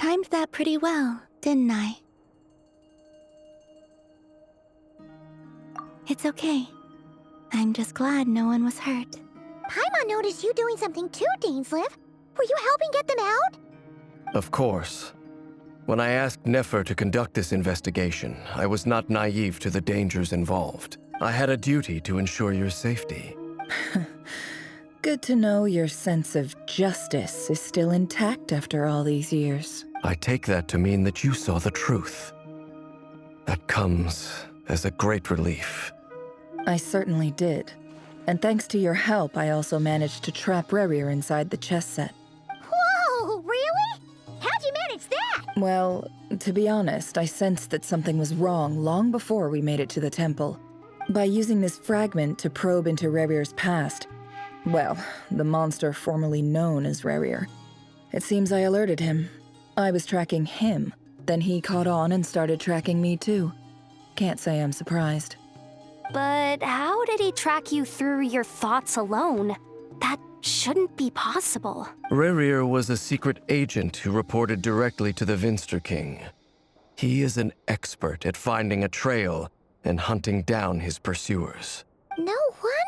timed that pretty well, didn't I? It's okay. I'm just glad no one was hurt. Paimon noticed you doing something too, Dainsleif. Were you helping get them out? Of course. When I asked Nefer to conduct this investigation, I was not naive to the dangers involved. I had a duty to ensure your safety. Good to know your sense of justice is still intact after all these years. I take that to mean that you saw the truth. That comes as a great relief. I certainly did. And thanks to your help, I also managed to trap Rerir inside the chess set. Whoa, really? How'd you manage that? Well, to be honest, I sensed that something was wrong long before we made it to the temple. By using this fragment to probe into Rerir's past, well, the monster formerly known as Rerir, it seems I alerted him. I was tracking him, then he caught on and started tracking me too. Can't say I'm surprised. But how did he track you through your thoughts alone? That shouldn't be possible. Rerir was a secret agent who reported directly to the Vinster King. He is an expert at finding a trail and hunting down his pursuers. No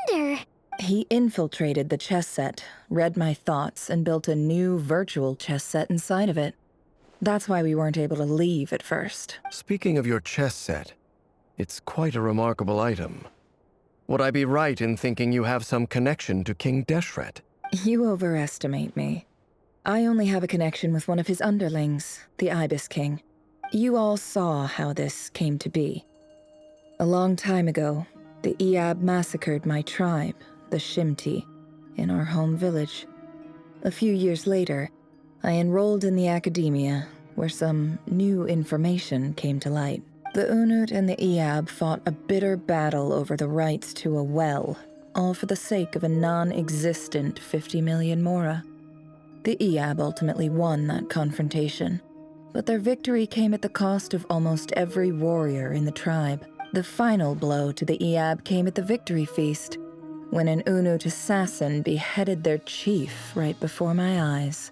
wonder. He infiltrated the chess set, read my thoughts, and built a new virtual chess set inside of it. That's why we weren't able to leave at first. Speaking of your chess set, it's quite a remarkable item. Would I be right in thinking you have some connection to King Deshret? You overestimate me. I only have a connection with one of his underlings, the Ibis King. You all saw how this came to be. A long time ago, the Eab massacred my tribe, the Shimti, in our home village. A few years later, I enrolled in the academia, where some new information came to light. The Unut and the Eab fought a bitter battle over the rights to a well, all for the sake of a non-existent 50 million mora. The Eab ultimately won that confrontation, but their victory came at the cost of almost every warrior in the tribe. The final blow to the Eab came at the victory feast, when an Unut assassin beheaded their chief right before my eyes.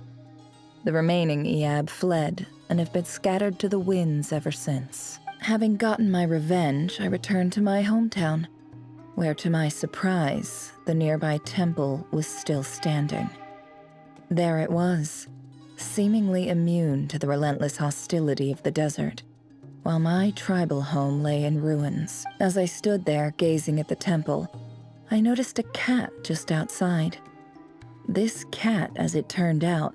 The remaining Eab fled and have been scattered to the winds ever since. Having gotten my revenge, I returned to my hometown, where to my surprise, the nearby temple was still standing. There it was, seemingly immune to the relentless hostility of the desert, while my tribal home lay in ruins. As I stood there gazing at the temple, I noticed a cat just outside. This cat, as it turned out,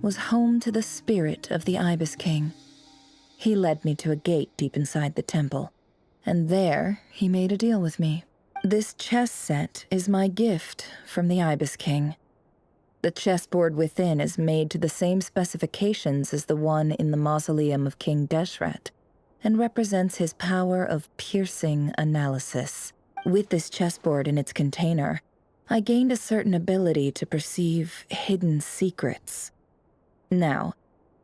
was home to the spirit of the Ibis King. He led me to a gate deep inside the temple, and there he made a deal with me. This chess set is my gift from the Ibis King. The chessboard within is made to the same specifications as the one in the mausoleum of King Deshret, and represents his power of piercing analysis. With this chessboard in its container, I gained a certain ability to perceive hidden secrets. Now,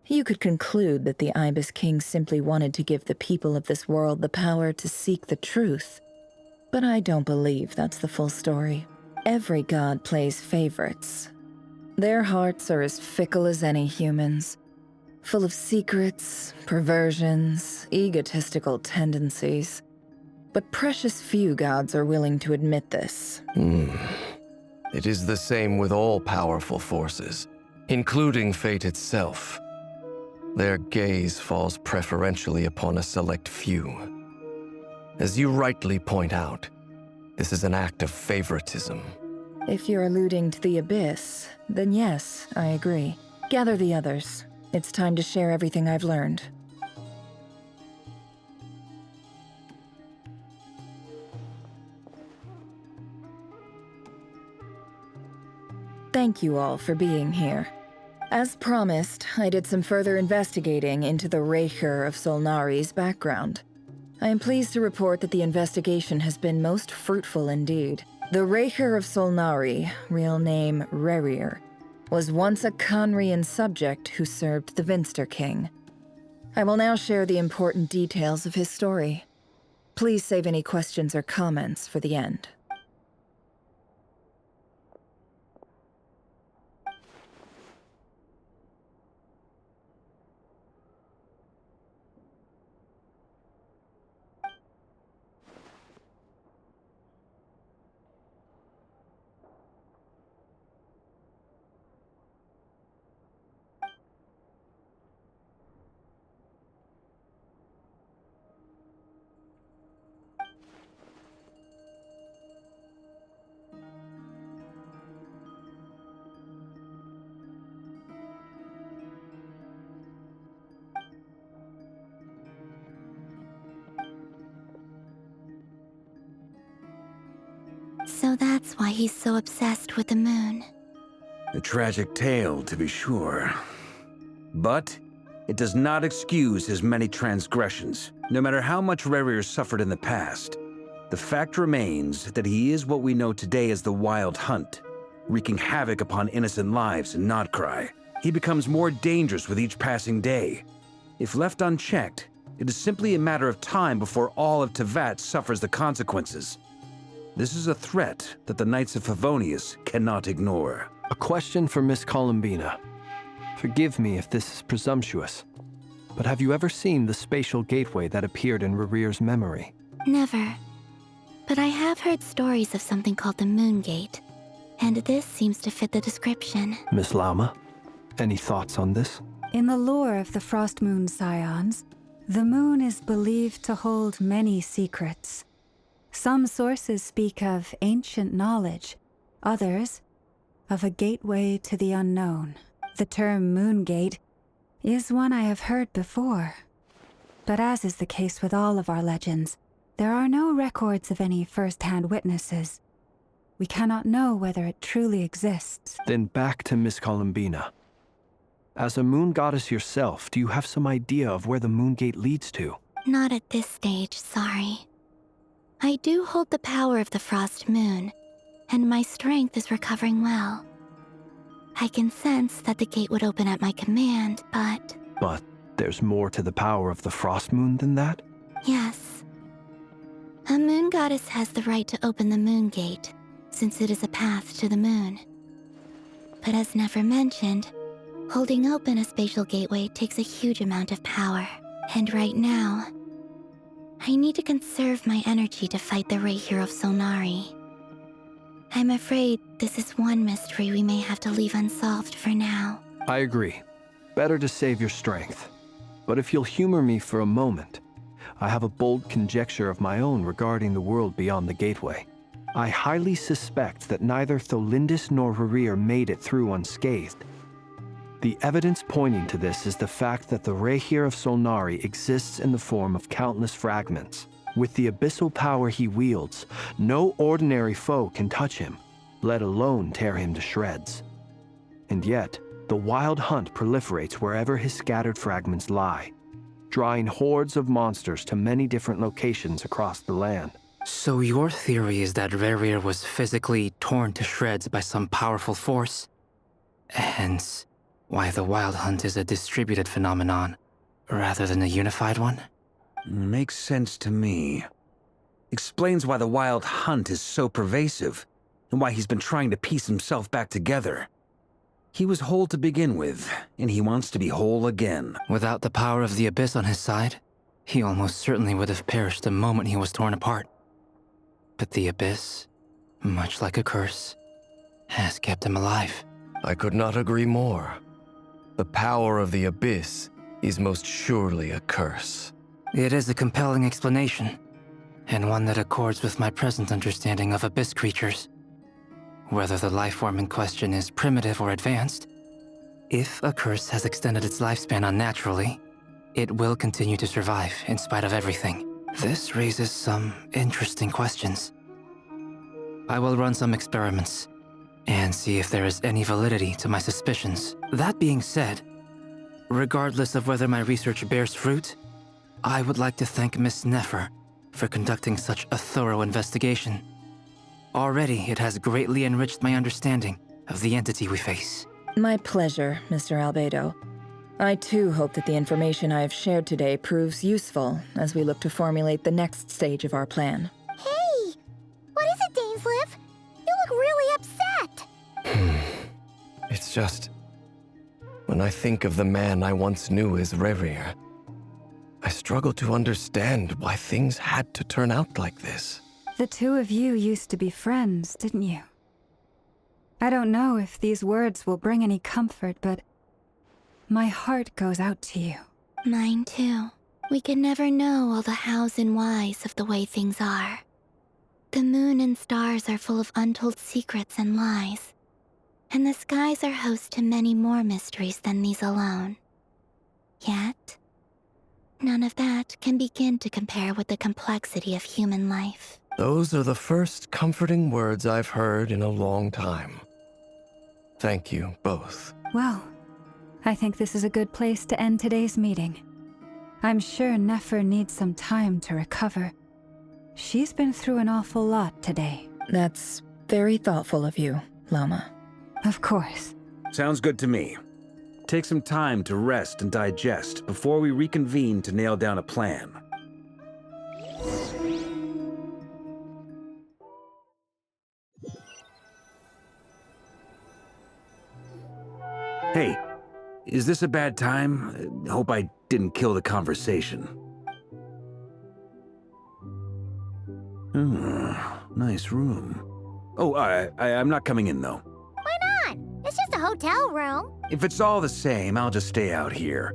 you could conclude that the Ibis King simply wanted to give the people of this world the power to seek the truth, but I don't believe that's the full story. Every god plays favorites. Their hearts are as fickle as any human's, full of secrets, perversions, egotistical tendencies. But precious few gods are willing to admit this. It is the same with all powerful forces, including fate itself. Their gaze falls preferentially upon a select few. As you rightly point out, this is an act of favoritism. If you're alluding to the Abyss, then yes, I agree. Gather the others. It's time to share everything I've learned. Thank you all for being here. As promised, I did some further investigating into the Reicher of Solnari's background. I am pleased to report that the investigation has been most fruitful indeed. The Reicher of Solnari, real name Rerir, was once a Khanrian subject who served the Vinster King. I will now share the important details of his story. Please save any questions or comments for the end. So that's why he's so obsessed with the moon. A tragic tale, to be sure. But it does not excuse his many transgressions. No matter how much Rerir suffered in the past, the fact remains that he is what we know today as the Wild Hunt, wreaking havoc upon innocent lives in Nodcry. He becomes more dangerous with each passing day. If left unchecked, it is simply a matter of time before all of Tevat suffers the consequences. This is a threat that the Knights of Favonius cannot ignore. A question for Miss Columbina. Forgive me if this is presumptuous, but have you ever seen the spatial gateway that appeared in Rerir's memory? Never. But I have heard stories of something called the Moon Gate, and this seems to fit the description. Miss Lauma, any thoughts on this? In the lore of the Frost Moon Scions, the moon is believed to hold many secrets. Some sources speak of ancient knowledge, others of a gateway to the unknown. The term Moon Gate is one I have heard before. But as is the case with all of our legends, there are no records of any first-hand witnesses. We cannot know whether it truly exists. Then back to Miss Columbina. As a moon goddess yourself, do you have some idea of where the Moon Gate leads to? Not at this stage, sorry. I do hold the power of the Frost Moon, and my strength is recovering well. I can sense that the gate would open at my command, but... But there's more to the power of the Frost Moon than that? Yes. A moon goddess has the right to open the Moon Gate, since it is a path to the moon. But as never mentioned, holding open a spatial gateway takes a huge amount of power. And right now, I need to conserve my energy to fight the Reihir of Solnari. I'm afraid this is one mystery we may have to leave unsolved for now. I agree. Better to save your strength. But if you'll humor me for a moment, I have a bold conjecture of my own regarding the world beyond the gateway. I highly suspect that neither Tholindis nor Rerir made it through unscathed. The evidence pointing to this is the fact that the Reihir of Solnari exists in the form of countless fragments. With the abyssal power he wields, no ordinary foe can touch him, let alone tear him to shreds. And yet, the Wild Hunt proliferates wherever his scattered fragments lie, drawing hordes of monsters to many different locations across the land. So your theory is that Rerir was physically torn to shreds by some powerful force? Hence, why the Wild Hunt is a distributed phenomenon, rather than a unified one? Makes sense to me. Explains why the Wild Hunt is so pervasive, and why he's been trying to piece himself back together. He was whole to begin with, and he wants to be whole again. Without the power of the Abyss on his side, he almost certainly would have perished the moment he was torn apart. But the Abyss, much like a curse, has kept him alive. I could not agree more. The power of the Abyss is most surely a curse. It is a compelling explanation, and one that accords with my present understanding of Abyss creatures. Whether the life form in question is primitive or advanced, if a curse has extended its lifespan unnaturally, it will continue to survive in spite of everything. This raises some interesting questions. I will run some experiments and see if there is any validity to my suspicions. That being said, regardless of whether my research bears fruit, I would like to thank Miss Nefer for conducting such a thorough investigation. Already, it has greatly enriched my understanding of the entity we face. My pleasure, Mr. Albedo. I too hope that the information I have shared today proves useful as we look to formulate the next stage of our plan. Hey! What is it, Dainsleif? You look really upset! It's just... when I think of the man I once knew as Rerir, I struggle to understand why things had to turn out like this. The two of you used to be friends, didn't you? I don't know if these words will bring any comfort, but my heart goes out to you. Mine too. We can never know all the hows and whys of the way things are. The moon and stars are full of untold secrets and lies, and the skies are host to many more mysteries than these alone. Yet, none of that can begin to compare with the complexity of human life. Those are the first comforting words I've heard in a long time. Thank you both. Well, I think this is a good place to end today's meeting. I'm sure Nefer needs some time to recover. She's been through an awful lot today. That's very thoughtful of you, Lama. Of course. Sounds good to me. Take some time to rest and digest before we reconvene to nail down a plan. Hey, is this a bad time? Hope I didn't kill the conversation. Nice room. Oh, I'm not coming in, though. Why not? It's just a hotel room. If it's all the same, I'll just stay out here.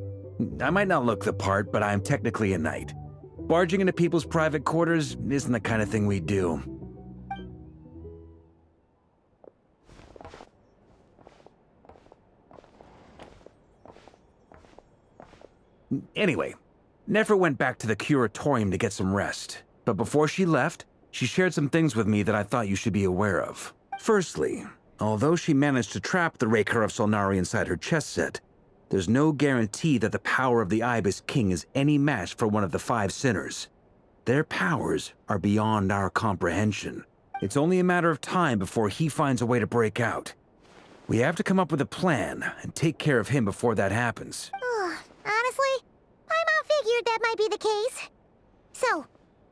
I might not look the part, but I'm technically a knight. Barging into people's private quarters isn't the kind of thing we do. Anyway, Nefer went back to the curatorium to get some rest. But before she left, she shared some things with me that I thought you should be aware of. Firstly, although she managed to trap the Raker of Solnari inside her chest set, there's no guarantee that the power of the Ibis King is any match for one of the 5 sinners. Their powers are beyond our comprehension. It's only a matter of time before he finds a way to break out. We have to come up with a plan and take care of him before that happens. Honestly, my mom figured that might be the case. So,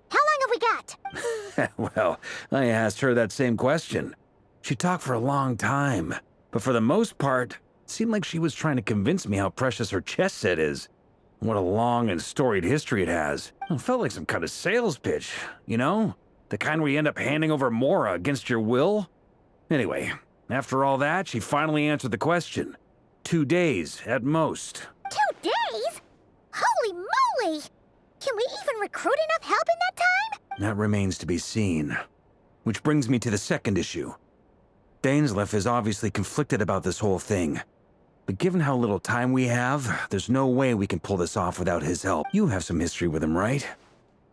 how long have we got? Well, I asked her that same question. She talked for a long time, but for the most part, it seemed like she was trying to convince me how precious her chess set is. What a long and storied history it has. It felt like some kind of sales pitch, you know? The kind where you end up handing over Mora against your will? Anyway, after all that, she finally answered the question. 2 days, at most. 2 days? Holy moly! Can we even recruit enough help in that time? That remains to be seen. Which brings me to the second issue. Dainsleif is obviously conflicted about this whole thing. But given how little time we have, there's no way we can pull this off without his help. You have some history with him, right?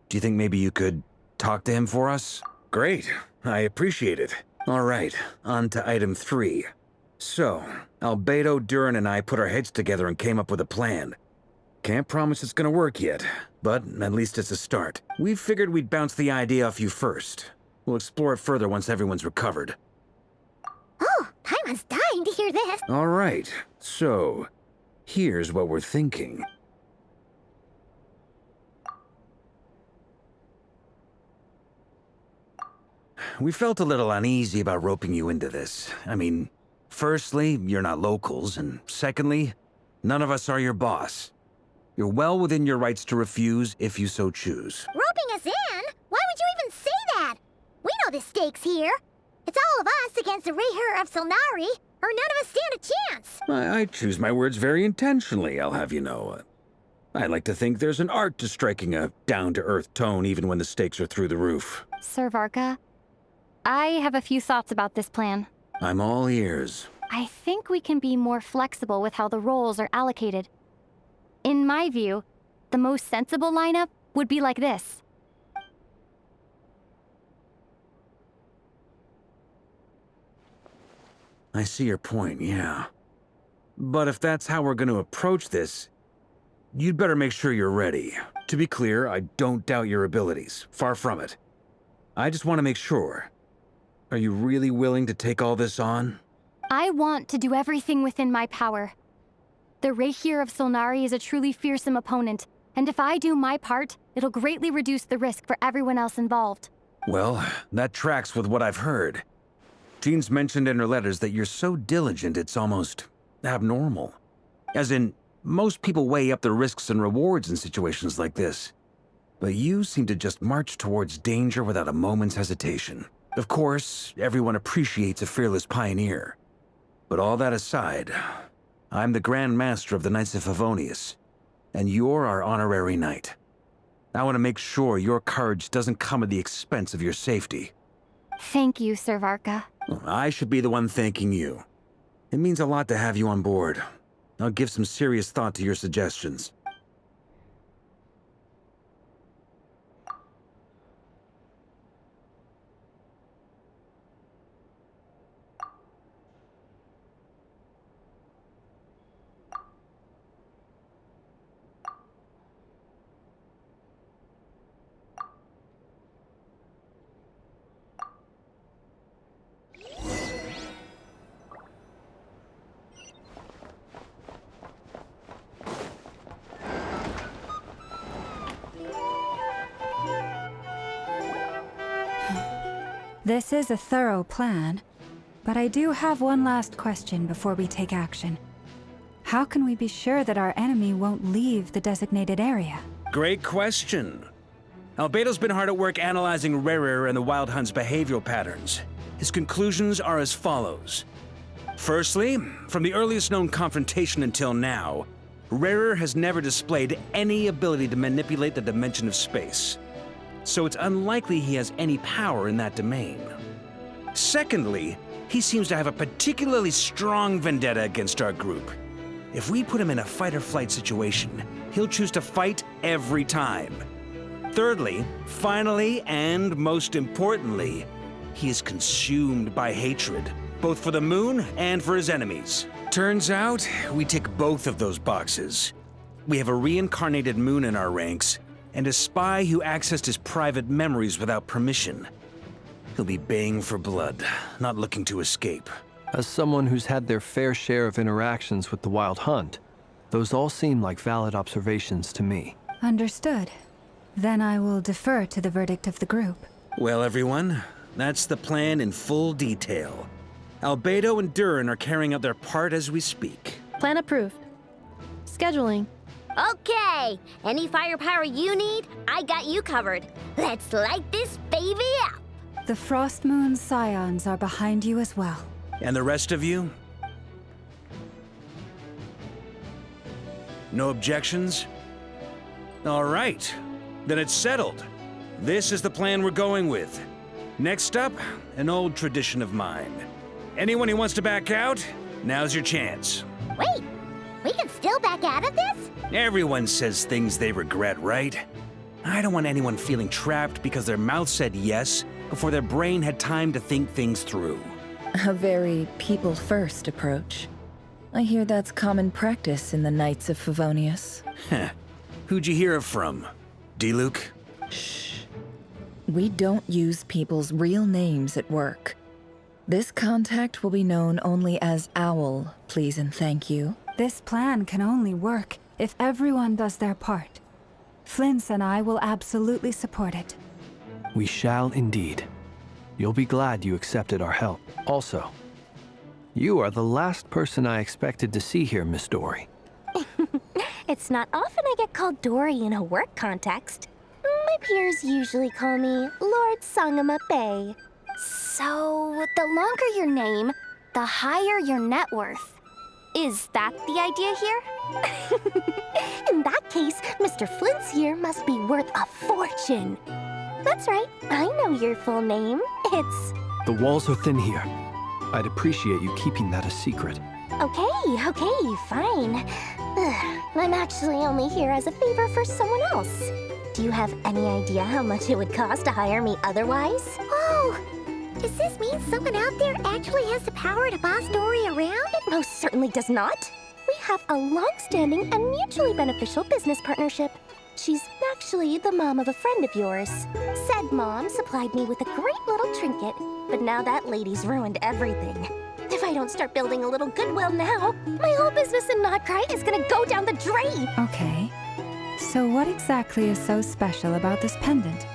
Do you think maybe you could talk to him for us? Great. I appreciate it. All right, on to item 3. So, Albedo, Durin, and I put our heads together and came up with a plan. Can't promise it's gonna work yet, but at least it's a start. We figured we'd bounce the idea off you first. We'll explore it further once everyone's recovered. Oh, Paimon's dying to hear this. All right, so here's what we're thinking. We felt a little uneasy about roping you into this. I mean, firstly, you're not locals, and secondly, none of us are your boss. You're well within your rights to refuse if you so choose. Roping us in? Why would you even say that? We know the stakes here. It's all of us against the Raher of Solnari, or none of us stand a chance. I choose my words very intentionally, I'll have you know. I like to think there's an art to striking a down-to-earth tone even when the stakes are through the roof. Sir Varka, I have a few thoughts about this plan. I'm all ears. I think we can be more flexible with how the roles are allocated. In my view, the most sensible lineup would be like this. I see your point, yeah. But if that's how we're going to approach this, you'd better make sure you're ready. To be clear, I don't doubt your abilities. Far from it. I just want to make sure. Are you really willing to take all this on? I want to do everything within my power. The Raher of Solnari is a truly fearsome opponent, and if I do my part, it'll greatly reduce the risk for everyone else involved. Well, that tracks with what I've heard. Jean's mentioned in her letters that you're so diligent it's almost abnormal. As in, most people weigh up the risks and rewards in situations like this. But you seem to just march towards danger without a moment's hesitation. Of course, everyone appreciates a fearless pioneer. But all that aside, I'm the Grand Master of the Knights of Favonius, and you're our honorary knight. I want to make sure your courage doesn't come at the expense of your safety. Thank you, Sir Varka. I should be the one thanking you. It means a lot to have you on board. I'll give some serious thought to your suggestions. This is a thorough plan, but I do have one last question before we take action. How can we be sure that our enemy won't leave the designated area? Great question. Albedo's been hard at work analyzing Rerir and the Wild Hunt's behavioral patterns. His conclusions are as follows. Firstly, from the earliest known confrontation until now, Rerir has never displayed any ability to manipulate the dimension of space. So it's unlikely he has any power in that domain. Secondly, he seems to have a particularly strong vendetta against our group. If we put him in a fight-or-flight situation, he'll choose to fight every time. Thirdly, finally, and most importantly, he is consumed by hatred, both for the moon and for his enemies. Turns out, we tick both of those boxes. We have a reincarnated moon in our ranks, and a spy who accessed his private memories without permission. He'll be baying for blood, not looking to escape. As someone who's had their fair share of interactions with the Wild Hunt, those all seem like valid observations to me. Understood. Then I will defer to the verdict of the group. Well, everyone, that's the plan in full detail. Albedo and Durin are carrying out their part as we speak. Plan approved. Scheduling. Okay, any firepower you need, I got you covered. Let's light this baby up. The Frost Moon Scions are behind you as well. And the rest of you? No objections? All right, then it's settled. This is the plan we're going with. Next up, an old tradition of mine. Anyone who wants to back out, now's your chance. Wait, we can still back out of this? Everyone says things they regret, right? I don't want anyone feeling trapped because their mouth said yes before their brain had time to think things through. A very people-first approach. I hear that's common practice in the Knights of Favonius. Heh. Who'd you hear it from? D-Luke? Shh. We don't use people's real names at work. This contact will be known only as Owl, please and thank you. This plan can only work if everyone does their part. Flint's and I will absolutely support it. We shall indeed. You'll be glad you accepted our help. Also, you are the last person I expected to see here, Miss Dory. It's not often I get called Dory in a work context. My peers usually call me Lord Sangama Bay. So, the longer your name, the higher your net worth. Is that the idea here? In that case, Mr. Flint's here must be worth a fortune. That's right, I know your full name. It's... The walls are thin here. I'd appreciate you keeping that a secret. Okay, fine. I'm actually only here as a favor for someone else. Do you have any idea how much it would cost to hire me otherwise? Oh, does this mean someone out there actually has the power to boss Dory around? It most certainly does not. We have a long-standing and mutually beneficial business partnership. She's actually the mom of a friend of yours. Said mom supplied me with a great little trinket, but now that lady's ruined everything. If I don't start building a little goodwill now, my whole business in Notcry is gonna go down the drain! Okay. So what exactly is so special about this pendant?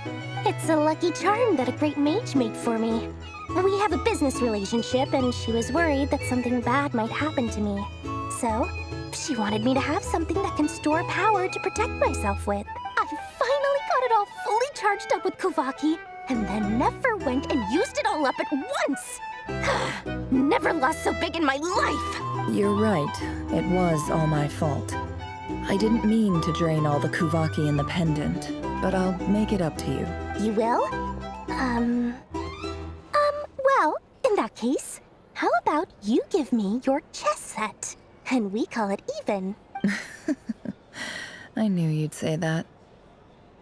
It's a lucky charm that a great mage made for me. We have a business relationship, and she was worried that something bad might happen to me. So, she wanted me to have something that can store power to protect myself with. I finally got it all fully charged up with Kuvaki, and then never went and used it all up at once! Never lost so big in my life! You're right. It was all my fault. I didn't mean to drain all the Kuvaki in the pendant, but I'll make it up to you. You will? Well, in that case, how about you give me your chess set? And we call it even. I knew you'd say that.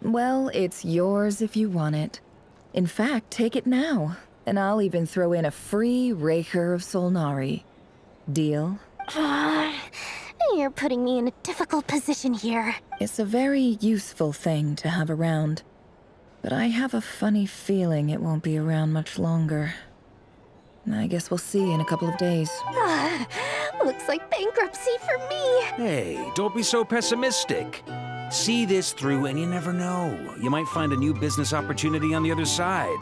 Well, it's yours if you want it. In fact, take it now, and I'll even throw in a free Raker of Solnari. Deal? You're putting me in a difficult position here. It's a very useful thing to have around, but I have a funny feeling it won't be around much longer. I guess we'll see in a couple of days. Looks like bankruptcy for me. Hey, don't be so pessimistic. See this through and you never know. You might find a new business opportunity on the other side.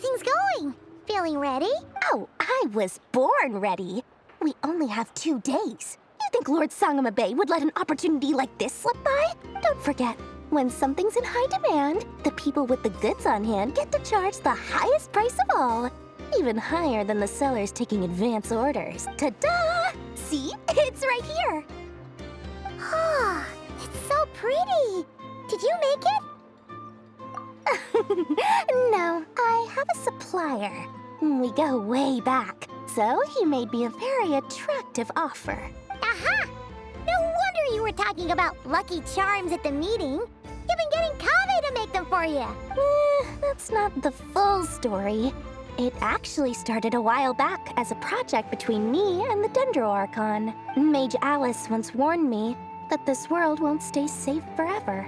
everything's going? Feeling ready? Oh, I was born ready. We only have 2 days. You think Lord Sangamabe would let an opportunity like this slip by? Don't forget, when something's in high demand, the people with the goods on hand get to charge the highest price of all. Even higher than the sellers taking advance orders. Ta-da! See? It's right here. Oh, it's so pretty. Did you make it? No, I have a supplier. We go way back, so he made me a very attractive offer. Aha! No wonder you were talking about lucky charms at the meeting. You've been getting Kaveh to make them for you. That's not the full story. It actually started a while back as a project between me and the Dendro Archon. Mage Alice once warned me that this world won't stay safe forever.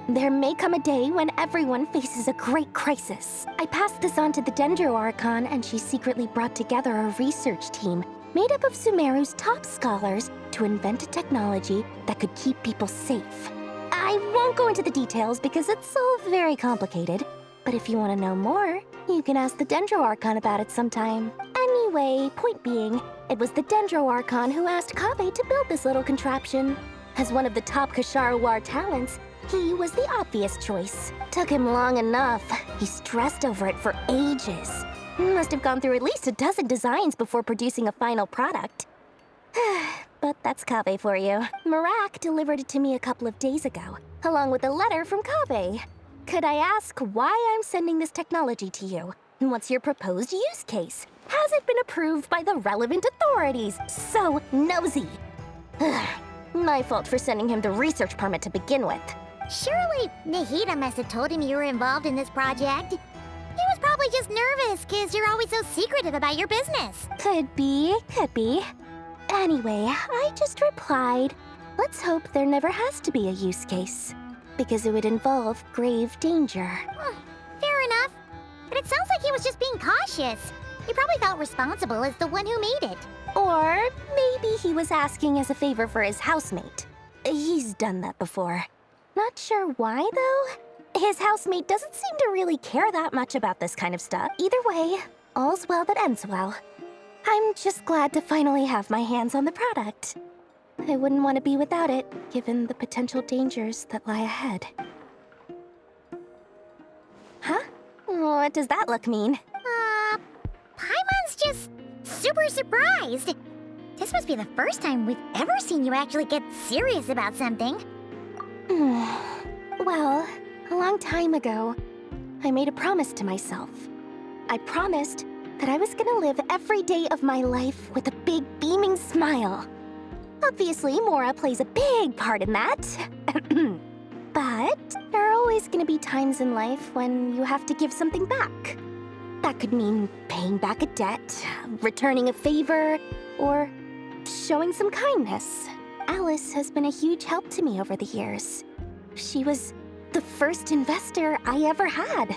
There may come a day when everyone faces a great crisis. I passed this on to the Dendro Archon, and she secretly brought together a research team made up of Sumeru's top scholars to invent a technology that could keep people safe. I won't go into the details because it's all very complicated, but if you want to know more, you can ask the Dendro Archon about it sometime. Anyway, point being, it was the Dendro Archon who asked Kaveh to build this little contraption. As one of the top Kashara War talents, he was the obvious choice. Took him long enough. He stressed over it for ages. Must have gone through at least a dozen designs before producing a final product. But that's Kaveh for you. Marak delivered it to me a couple of days ago, along with a letter from Kaveh. Could I ask why I'm sending this technology to you? What's your proposed use case? Has it been approved by the relevant authorities? So nosy. My fault for sending him the research permit to begin with. Surely Nahida must have told him you were involved in this project. He was probably just nervous because you're always so secretive about your business. Could be. Anyway, I just replied, let's hope there never has to be a use case, because it would involve grave danger. Fair enough. But it sounds like he was just being cautious. He probably felt responsible as the one who made it. Or maybe he was asking as a favor for his housemate. He's done that before. Not sure why, though. His housemate doesn't seem to really care that much about this kind of stuff. Either way, all's well that ends well. I'm just glad to finally have my hands on the product. I wouldn't want to be without it, given the potential dangers that lie ahead. Huh? What does that look mean? Paimon's just super surprised. This must be the first time we've ever seen you actually get serious about something. Well, a long time ago, I made a promise to myself. I promised that I was gonna live every day of my life with a big beaming smile. Obviously, Mora plays a big part in that. But there are always gonna be times in life when you have to give something back. That could mean paying back a debt, returning a favor, or showing some kindness. Alice has been a huge help to me over the years. She was the first investor I ever had.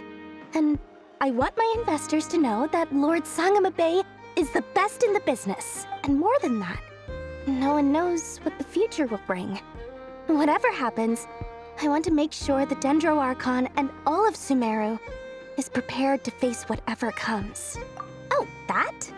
And I want my investors to know that Lord Sangamabe is the best in the business. And more than that, no one knows what the future will bring. Whatever happens, I want to make sure the Dendro Archon and all of Sumeru is prepared to face whatever comes. Oh, that?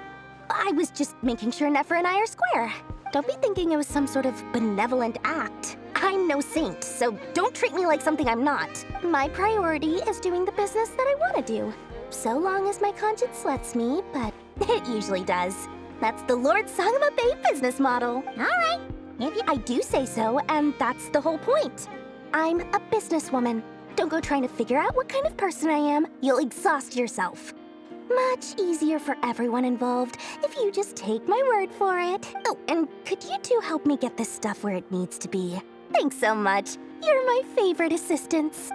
I was just making sure Nefer and I are square. Don't be thinking it was some sort of benevolent act. I'm no saint, so don't treat me like something I'm not. My priority is doing the business that I want to do. So long as my conscience lets me, but it usually does. That's the Lord Sangamabe business model. All right. If I do say so, and that's the whole point. I'm a businesswoman. Don't go trying to figure out what kind of person I am. You'll exhaust yourself. Much easier for everyone involved if you just take my word for it. Oh, and could you two help me get this stuff where it needs to be? Thanks so much. You're my favorite assistants.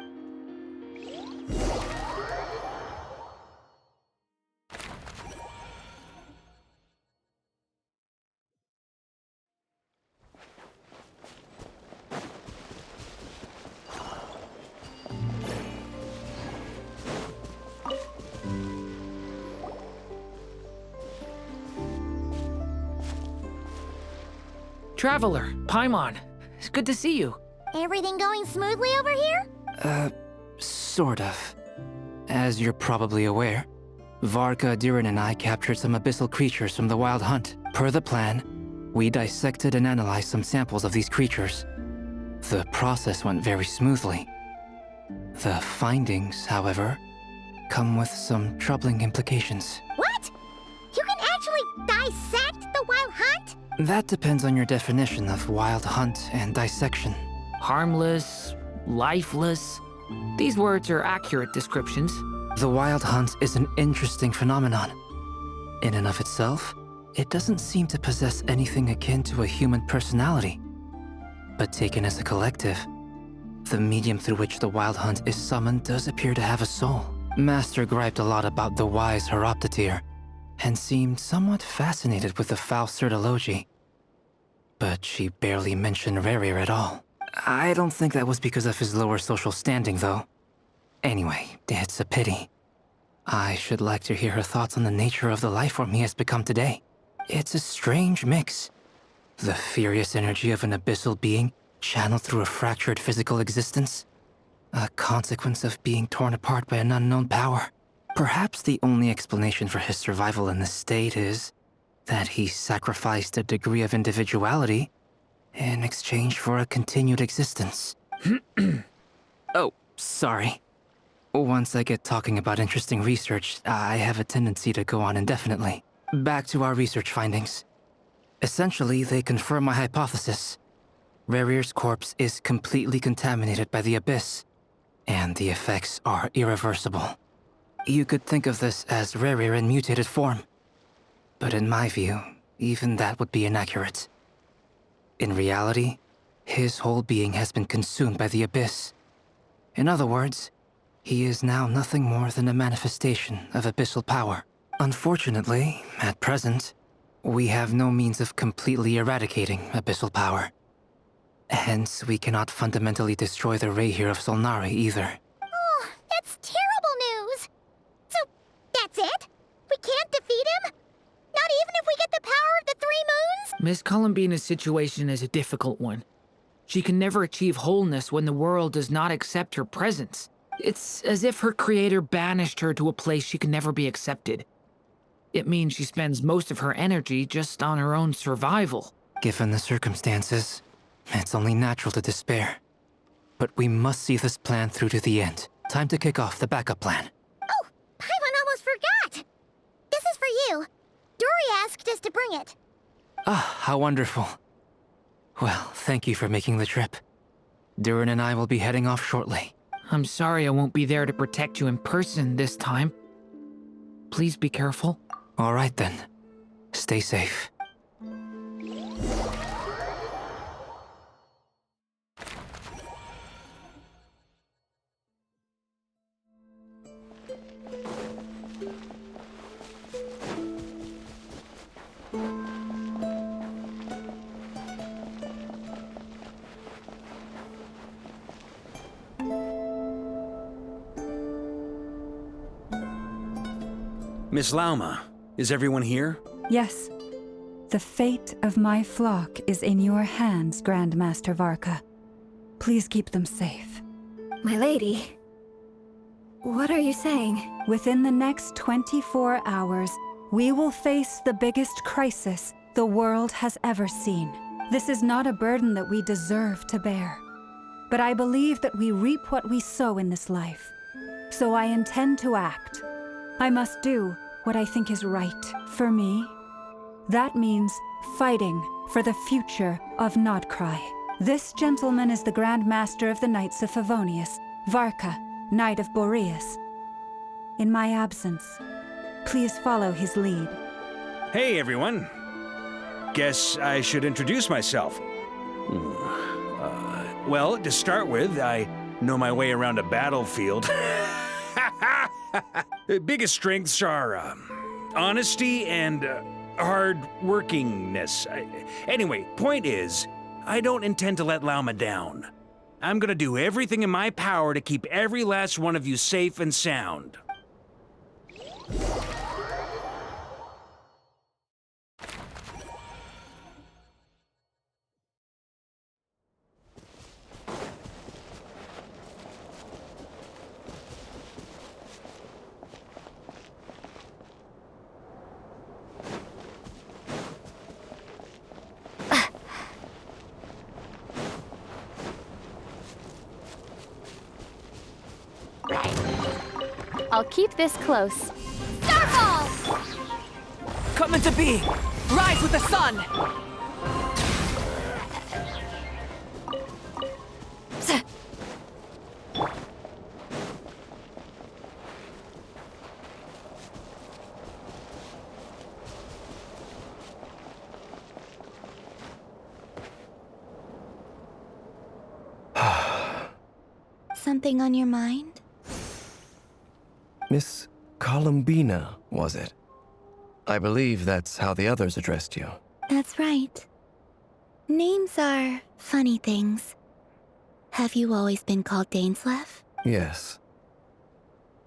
Traveler, Paimon, it's good to see you. Everything going smoothly over here? Sort of. As you're probably aware, Varka, Durin, and I captured some abyssal creatures from the Wild Hunt. Per the plan, we dissected and analyzed some samples of these creatures. The process went very smoothly. The findings, however, come with some troubling implications. What? You can actually dissect the Wild Hunt? That depends on your definition of Wild Hunt and dissection. Harmless, lifeless. These words are accurate descriptions. The Wild Hunt is an interesting phenomenon. In and of itself, it doesn't seem to possess anything akin to a human personality. But taken as a collective, the medium through which the Wild Hunt is summoned does appear to have a soul. Master griped a lot about the wise Horoptetyr, and seemed somewhat fascinated with the Faustsert Elegy. But she barely mentioned Rerir at all. I don't think that was because of his lower social standing, though. Anyway, it's a pity. I should like to hear her thoughts on the nature of the lifeform he has become today. It's a strange mix. The furious energy of an abyssal being channeled through a fractured physical existence. A consequence of being torn apart by an unknown power. Perhaps the only explanation for his survival in this state is that he sacrificed a degree of individuality in exchange for a continued existence. Oh, sorry. Once I get talking about interesting research, I have a tendency to go on indefinitely. Back to our research findings. Essentially, they confirm my hypothesis. Rerir's corpse is completely contaminated by the Abyss, and the effects are irreversible. You could think of this as Rerir in mutated form. But in my view, even that would be inaccurate. In reality, his whole being has been consumed by the Abyss. In other words, he is now nothing more than a manifestation of abyssal power. Unfortunately, at present, we have no means of completely eradicating abyssal power. Hence, we cannot fundamentally destroy the Rehir of Solnari either. Oh, that's terrible news! So, that's it? We can't defeat him? Not even if we get the power of the Three Moons? Miss Columbina's situation is a difficult one. She can never achieve wholeness when the world does not accept her presence. It's as if her creator banished her to a place she can never be accepted. It means she spends most of her energy just on her own survival. Given the circumstances, it's only natural to despair. But we must see this plan through to the end. Time to kick off the backup plan. Oh, Paimon almost forgot! This is for you. Dory asked us to bring it. Ah, how wonderful. Well, thank you for making the trip. Durin and I will be heading off shortly. I'm sorry I won't be there to protect you in person this time. Please be careful. All right then. Stay safe. Miss Lauma, is everyone here? Yes. The fate of my flock is in your hands, Grand Master Varka. Please keep them safe. My lady, what are you saying? Within the next 24 hours, we will face the biggest crisis the world has ever seen. This is not a burden that we deserve to bear. But I believe that we reap what we sow in this life. So I intend to act. I must do what I think is right for me. That means fighting for the future of Nodcry. This gentleman is the Grand Master of the Knights of Favonius, Varka, Knight of Boreas. In my absence, please follow his lead. Hey, everyone. Guess I should introduce myself. Well, to start with, I know my way around a battlefield. The biggest strengths are honesty and hard-workingness. Anyway, point is, I don't intend to let Lauma down. I'm gonna do everything in my power to keep every last one of you safe and sound. I'll keep this close. Starfall! Come into being! Rise with the sun! Something on your mind? Miss Columbina, was it? I believe that's how the others addressed you. That's right. Names are funny things. Have you always been called Dainsleif? Yes.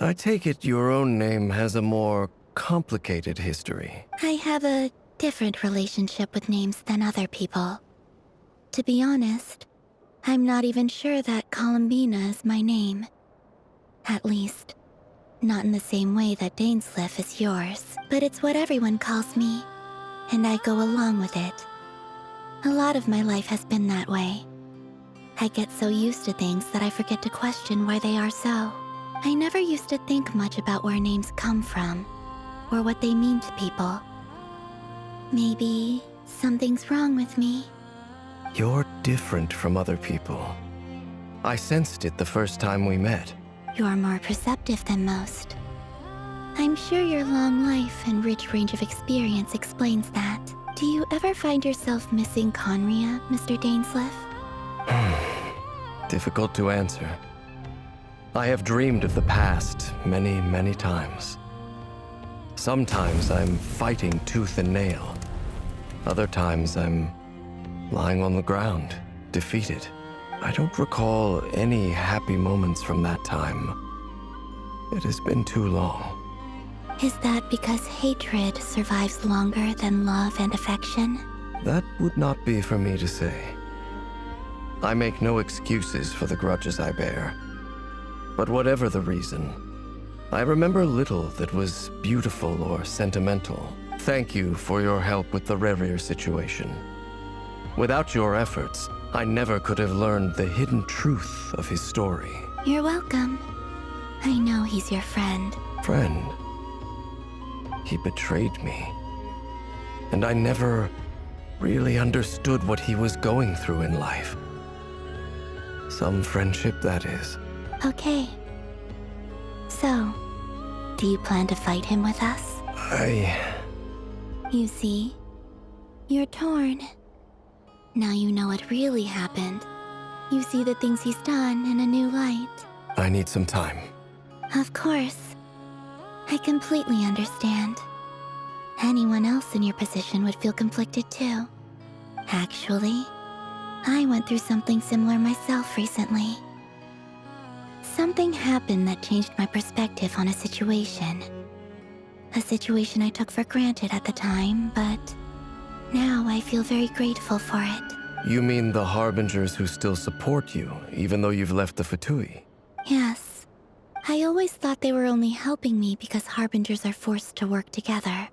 I take it your own name has a more complicated history. I have a different relationship with names than other people. To be honest, I'm not even sure that Columbina is my name. At least, not in the same way that Dainsleif is yours. But it's what everyone calls me, and I go along with it. A lot of my life has been that way. I get so used to things that I forget to question why they are so. I never used to think much about where names come from, or what they mean to people. Maybe something's wrong with me. You're different from other people. I sensed it the first time we met. You're more perceptive than most. I'm sure your long life and rich range of experience explains that. Do you ever find yourself missing Conria, Mr. Dainsleif? Difficult to answer. I have dreamed of the past many, many times. Sometimes I'm fighting tooth and nail. Other times I'm lying on the ground, defeated. I don't recall any happy moments from that time. It has been too long. Is that because hatred survives longer than love and affection? That would not be for me to say. I make no excuses for the grudges I bear. But whatever the reason, I remember little that was beautiful or sentimental. Thank you for your help with the Rerir situation. Without your efforts, I never could have learned the hidden truth of his story. You're welcome. I know he's your friend. Friend? He betrayed me. And I never really understood what he was going through in life. Some friendship, that is. Okay. So, do you plan to fight him with us? You see, you're torn. Now you know what really happened. You see the things he's done in a new light. I need some time. Of course. I completely understand. Anyone else in your position would feel conflicted too. Actually, I went through something similar myself recently. Something happened that changed my perspective on a situation. A situation I took for granted at the time, but now I feel very grateful for it. You mean the Harbingers who still support you, even though you've left the Fatui? Yes. I always thought they were only helping me because Harbingers are forced to work together.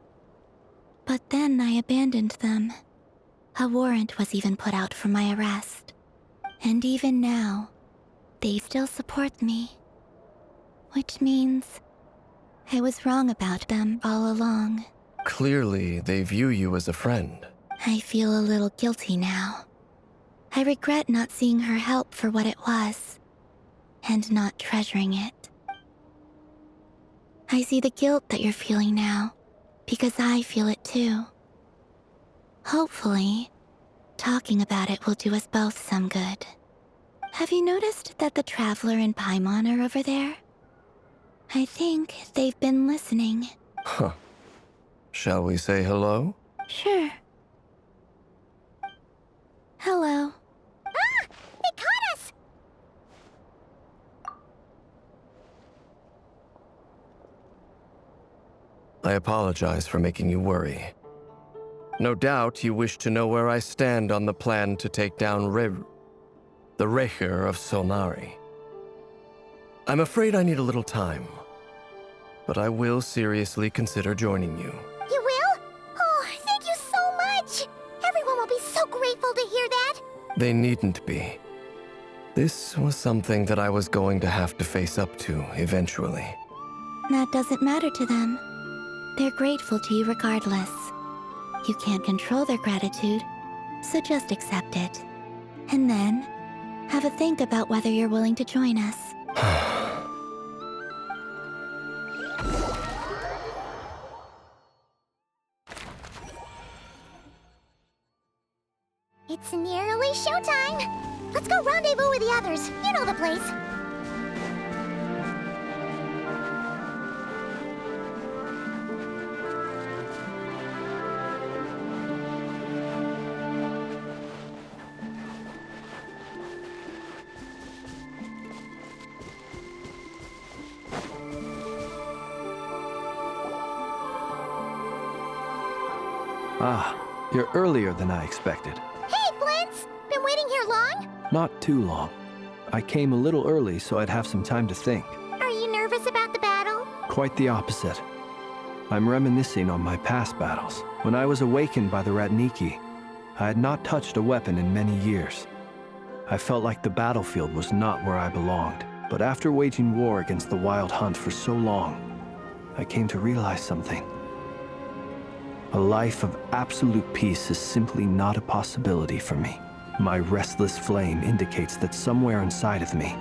But then I abandoned them. A warrant was even put out for my arrest. And even now, they still support me. Which means I was wrong about them all along. Clearly, they view you as a friend. I feel a little guilty now. I regret not seeing her help for what it was, and not treasuring it. I see the guilt that you're feeling now, because I feel it too. Hopefully, talking about it will do us both some good. Have you noticed that the Traveler and Paimon are over there? I think they've been listening. Huh. Shall we say hello? Sure. Hello. Ah! They caught us! I apologize for making you worry. No doubt you wish to know where I stand on the plan to take down the Rerir of Solnari. I'm afraid I need a little time, but I will seriously consider joining you. You will? Oh, thank you so much! Everyone will be so grateful to hear that! They needn't be. This was something that I was going to have to face up to eventually. That doesn't matter to them. They're grateful to you regardless. You can't control their gratitude, so just accept it. And then, have a think about whether you're willing to join us. It's nearly showtime! Let's go rendezvous with the others. You know the place. Ah, you're earlier than I expected. Hey, Flint's! Been waiting here long? Not too long. I came a little early so I'd have some time to think. Are you nervous about the battle? Quite the opposite. I'm reminiscing on my past battles. When I was awakened by the Ratniki, I had not touched a weapon in many years. I felt like the battlefield was not where I belonged. But after waging war against the Wild Hunt for so long, I came to realize something. A life of absolute peace is simply not a possibility for me. My restless flame indicates that somewhere inside of me,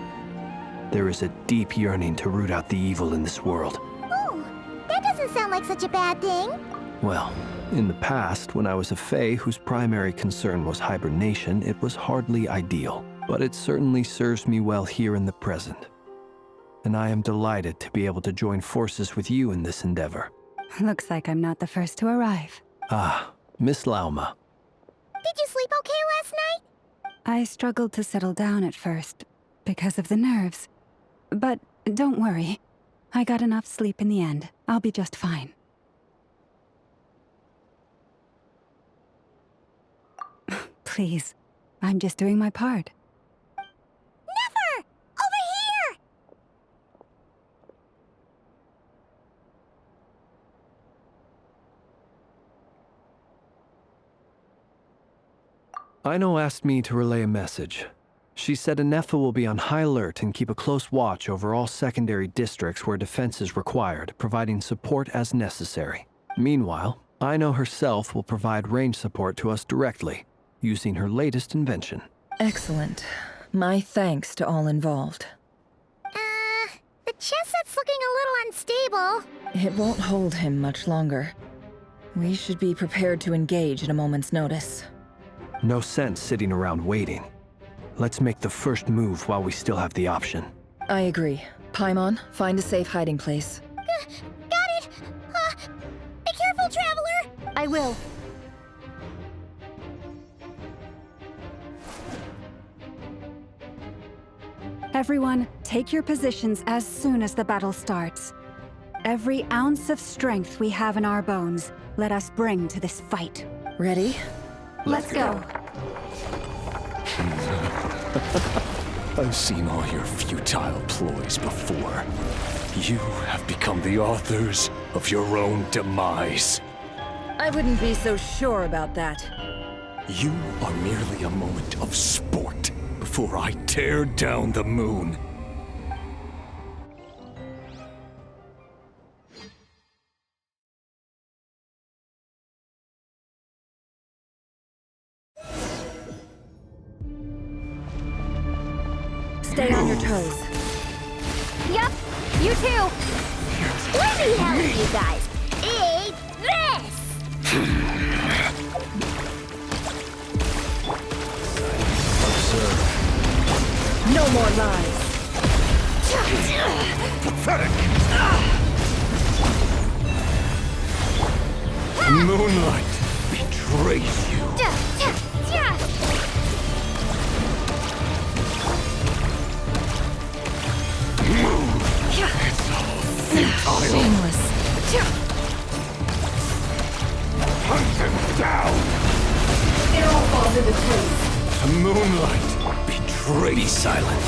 there is a deep yearning to root out the evil in this world. Ooh, that doesn't sound like such a bad thing. Well, in the past, when I was a Fae whose primary concern was hibernation, it was hardly ideal. But it certainly serves me well here in the present. And I am delighted to be able to join forces with you in this endeavor. Looks like I'm not the first to arrive. Ah, Miss Lauma. Did you sleep okay last night? I struggled to settle down at first, because of the nerves. But don't worry. I got enough sleep in the end. I'll be just fine. Please, I'm just doing my part. Never! Over here! Aino asked me to relay a message. She said Anefa will be on high alert and keep a close watch over all secondary districts where defense is required, providing support as necessary. Meanwhile, Aino herself will provide range support to us directly, using her latest invention. Excellent. My thanks to all involved. The chest set's looking a little unstable. It won't hold him much longer. We should be prepared to engage at a moment's notice. No sense sitting around waiting. Let's make the first move while we still have the option. I agree. Paimon, find a safe hiding place. Got it! Be careful, Traveler! I will. Everyone, take your positions as soon as the battle starts. Every ounce of strength we have in our bones, let us bring to this fight. Ready? Let's go. I've seen all your futile ploys before. You have become the authors of your own demise. I wouldn't be so sure about that. You are merely a moment of sport before I tear down the moon. Stay on your toes. Yup, you too. Let me help you guys. Eat this! No more lies. Pathetic! Moonlight betrays you. It's all futile. Shameless. Hunt them down! It all falls into place. The moonlight betrays. Be silent.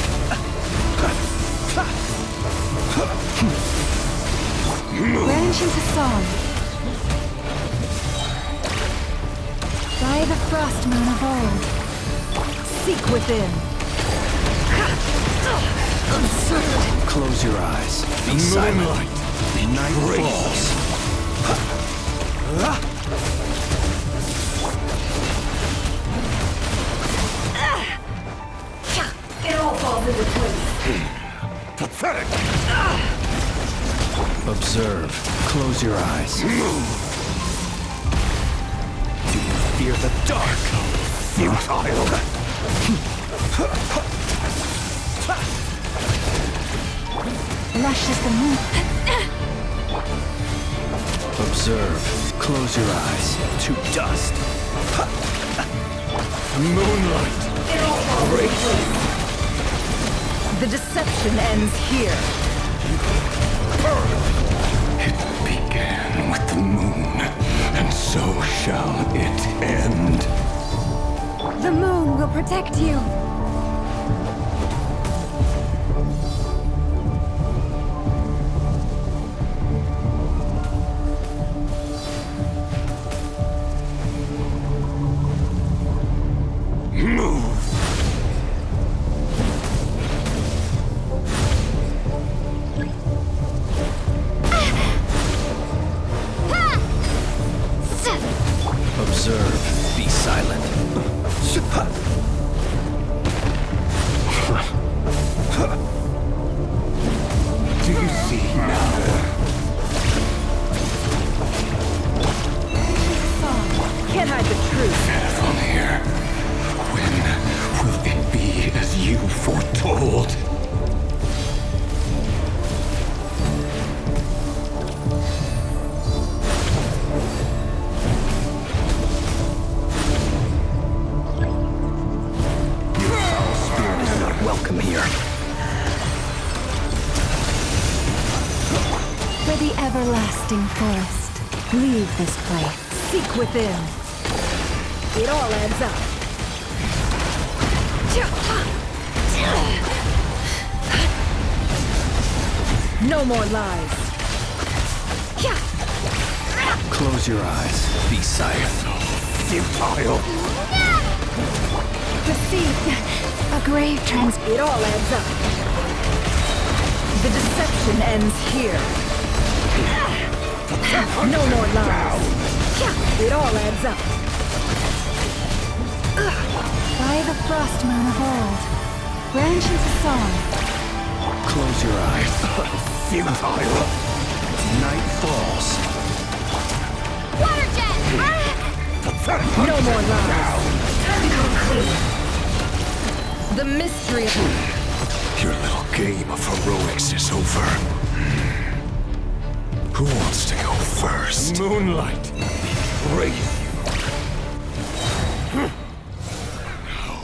Branch into song. By the frost moon of old. Seek within. Close your eyes. Be silent. Night falls. It all falls into place. Pathetic! Observe. Close your eyes. Do you fear the dark? Futile! Lush as the moon. Observe. Close your eyes. To dust. Moonlight! Break! The deception ends here. It began with the moon, and so shall it end. The moon will protect you. Observe. Be silent. Do you see now? Can't hide the truth. From here. When will it be as you foretold? Welcome here. For the everlasting forest, leave this place. Seek within. It all adds up. No more lies. Close your eyes. Be silent. Futile. Perceived. A grave It all adds up. The deception ends here. No more lies. It all adds up. by the frost moon of old. Branch into song. Close your eyes. Futile. Night falls. Water jet! No more lies. Time to go clean. The mystery of... Your little game of heroics is over. Who wants to go first? Moonlight. Wraith. Now,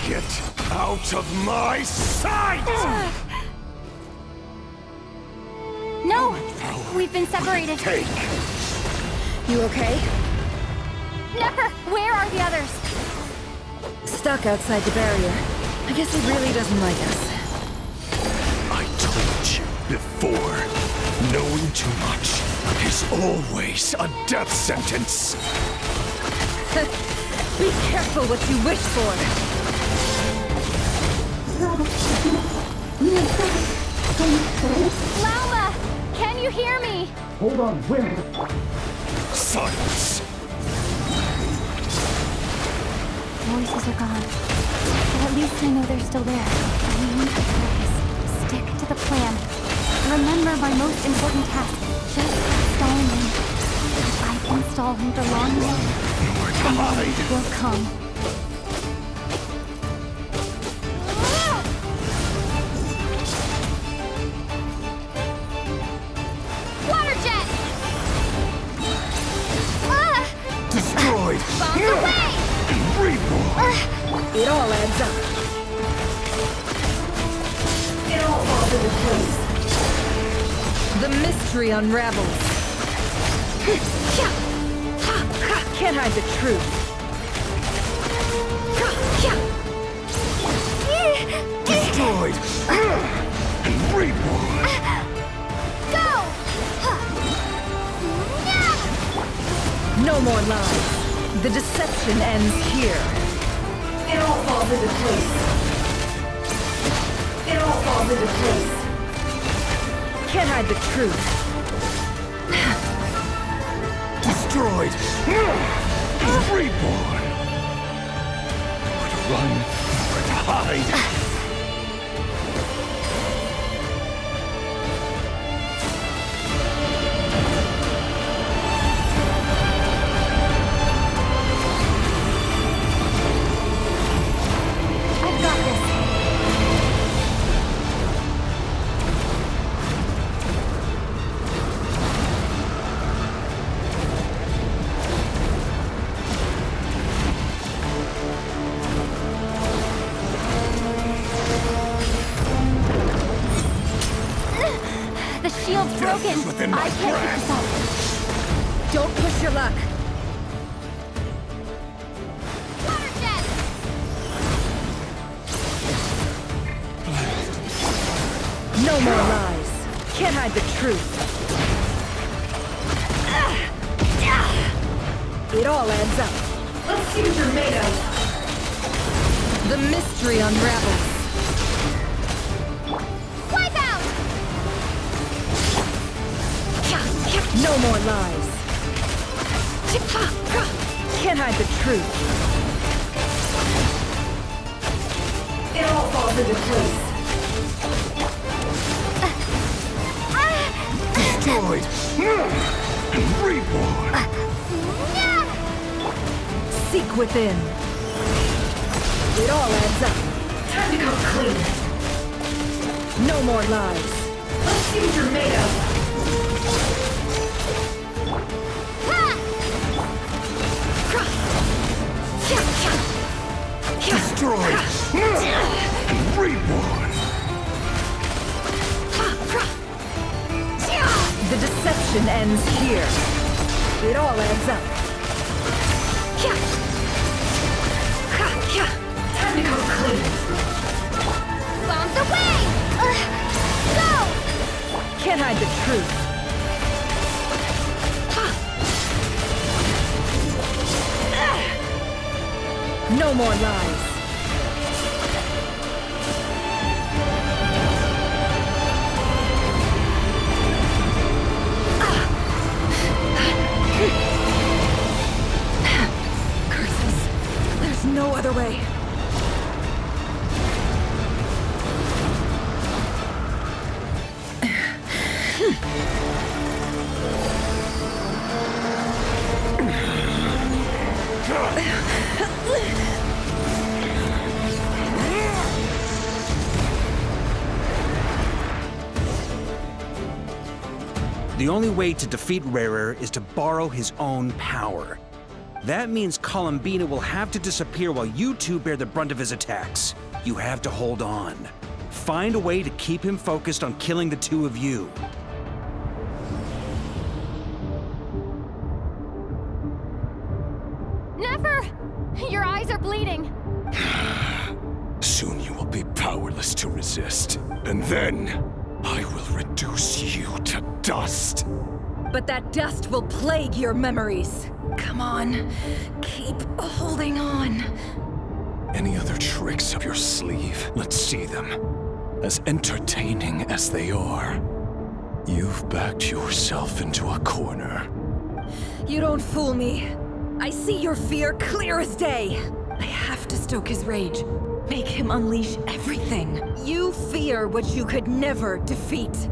get out of my sight! No! We've been separated. Take. You okay? Never! Where are the others? Stuck outside the barrier. I guess he really doesn't like us. I told you before, knowing too much is always a death sentence. Be careful what you wish for. Lauma! Can you hear me? Silence. Voices are gone. But at least I know they're still there. We need to focus. Stick to the plan. Remember my most important task. Just stall him. If I can stall him for long enough, the moment will come. Water jet! Destroyed. Bombs away! Reborn. It all adds up. It all falls into place. The mystery unravels. Can't hide the truth. Destroyed. Reborn. Go! No more lies. The deception ends here. It all falls into place. It all falls into place. Can't hide the truth. Destroyed! Reborn! Where to run, where to hide! The shield's broken. I can't keep this up. Don't push your luck. Water jet! No more lies. Can't hide the truth. It all adds up. Let's see what you're made of. The mystery unravels. Wipe out! No more lies. Can't hide the truth. It all falls into place. Destroyed! And reborn! Seek within. It all adds up. Time to come clean. No more lies. Let's see what you're made of. Destroyed! And reborn! The deception ends here. It all adds up. Time to come clean. Bombs away! Go! Can't hide the truth. No more lies. Curses. There's no other way. The only way to defeat Rarer is to borrow his own power. That means Columbina will have to disappear while you two bear the brunt of his attacks. You have to hold on. Find a way to keep him focused on killing the two of you. Never! Your eyes are bleeding. Soon you will be powerless to resist. And then, I will reduce you to dust. But that dust will plague your memories. Come on, keep holding on. Any other tricks up your sleeve? Let's see them. As entertaining as they are. You've backed yourself into a corner. You don't fool me. I see your fear clear as day. I have to stoke his rage. Make him unleash everything. You fear what you could never defeat.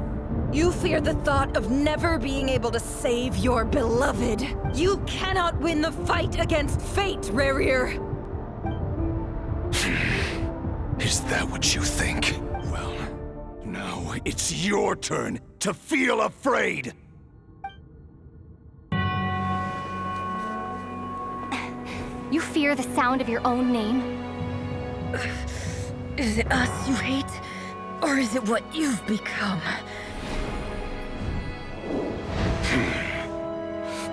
You fear the thought of never being able to save your beloved. You cannot win the fight against fate, Rarer. Is that what you think? Well, now it's your turn to feel afraid! You fear the sound of your own name? Is it us you hate? Or is it what you've become?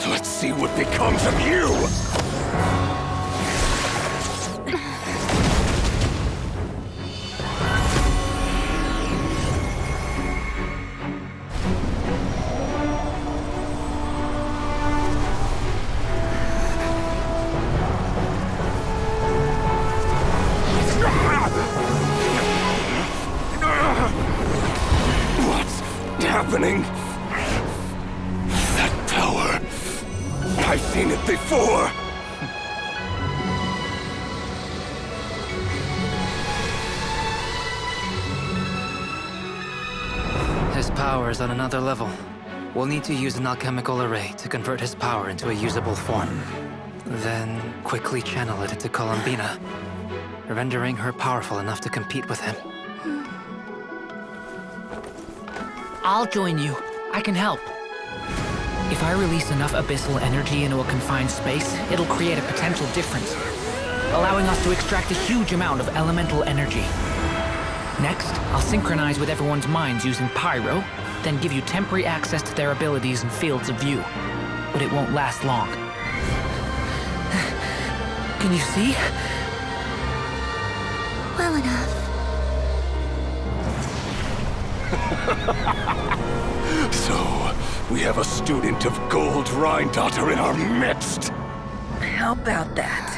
Let's see what becomes of you! What's happening? power is on another level. We'll need to use an alchemical array to convert his power into a usable form. Then quickly channel it into Columbina, rendering her powerful enough to compete with him. I'll join you. I can help. If I release enough abyssal energy into a confined space, it'll create a potential difference, allowing us to extract a huge amount of elemental energy. Next, I'll synchronize with everyone's minds using Pyro, then give you temporary access to their abilities and fields of view. But it won't last long. Can you see? Well enough. So, we have a student of Gold Rhine-Daughter in our midst. How about that?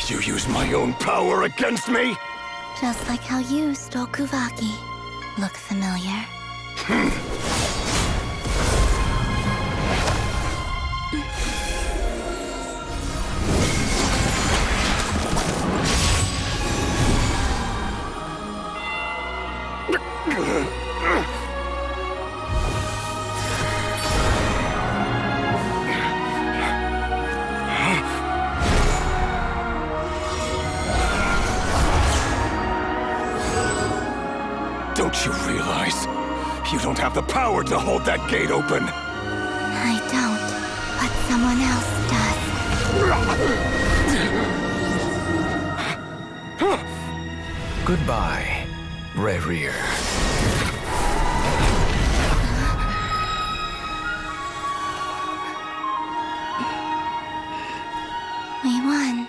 You use my own power against me? Just like how you stole Kuvaki. Look familiar? Don't you realize? You don't have the power to hold that gate open. I don't, but someone else does. Goodbye, Rerir. We won.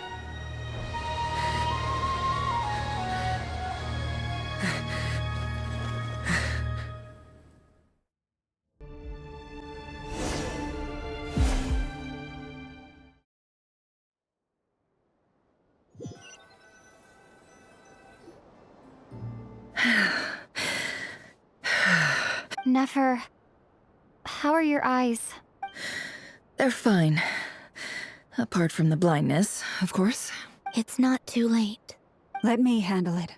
Nefer, how are your eyes? They're fine. Apart from the blindness, of course. It's not too late. Let me handle it.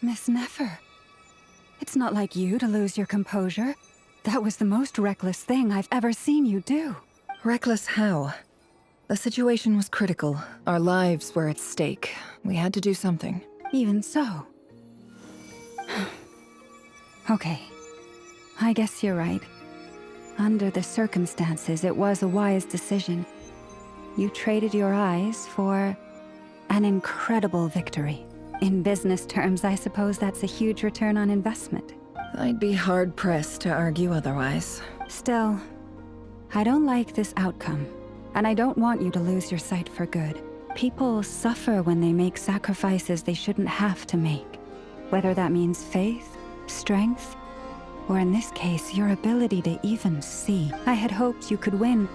Miss Nefer, it's not like you to lose your composure. That was the most reckless thing I've ever seen you do. Reckless how? The situation was critical. Our lives were at stake. We had to do something. Even so. Okay. I guess you're right. Under the circumstances, it was a wise decision. You traded your eyes for an incredible victory. In business terms, I suppose that's a huge return on investment. I'd be hard-pressed to argue otherwise. Still, I don't like this outcome, and I don't want you to lose your sight for good. People suffer when they make sacrifices they shouldn't have to make. Whether that means faith, strength, or in this case, your ability to even see. I had hoped you could win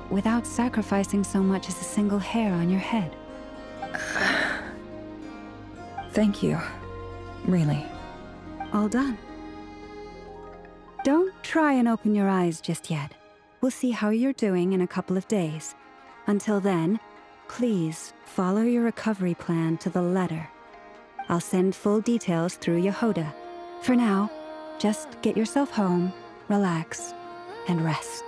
without sacrificing so much as a single hair on your head. Thank you. Really. All done. Don't try and open your eyes just yet. We'll see how you're doing in a couple of days. Until then, please follow your recovery plan to the letter. I'll send full details through Yehoda. For now, just get yourself home, relax, and rest.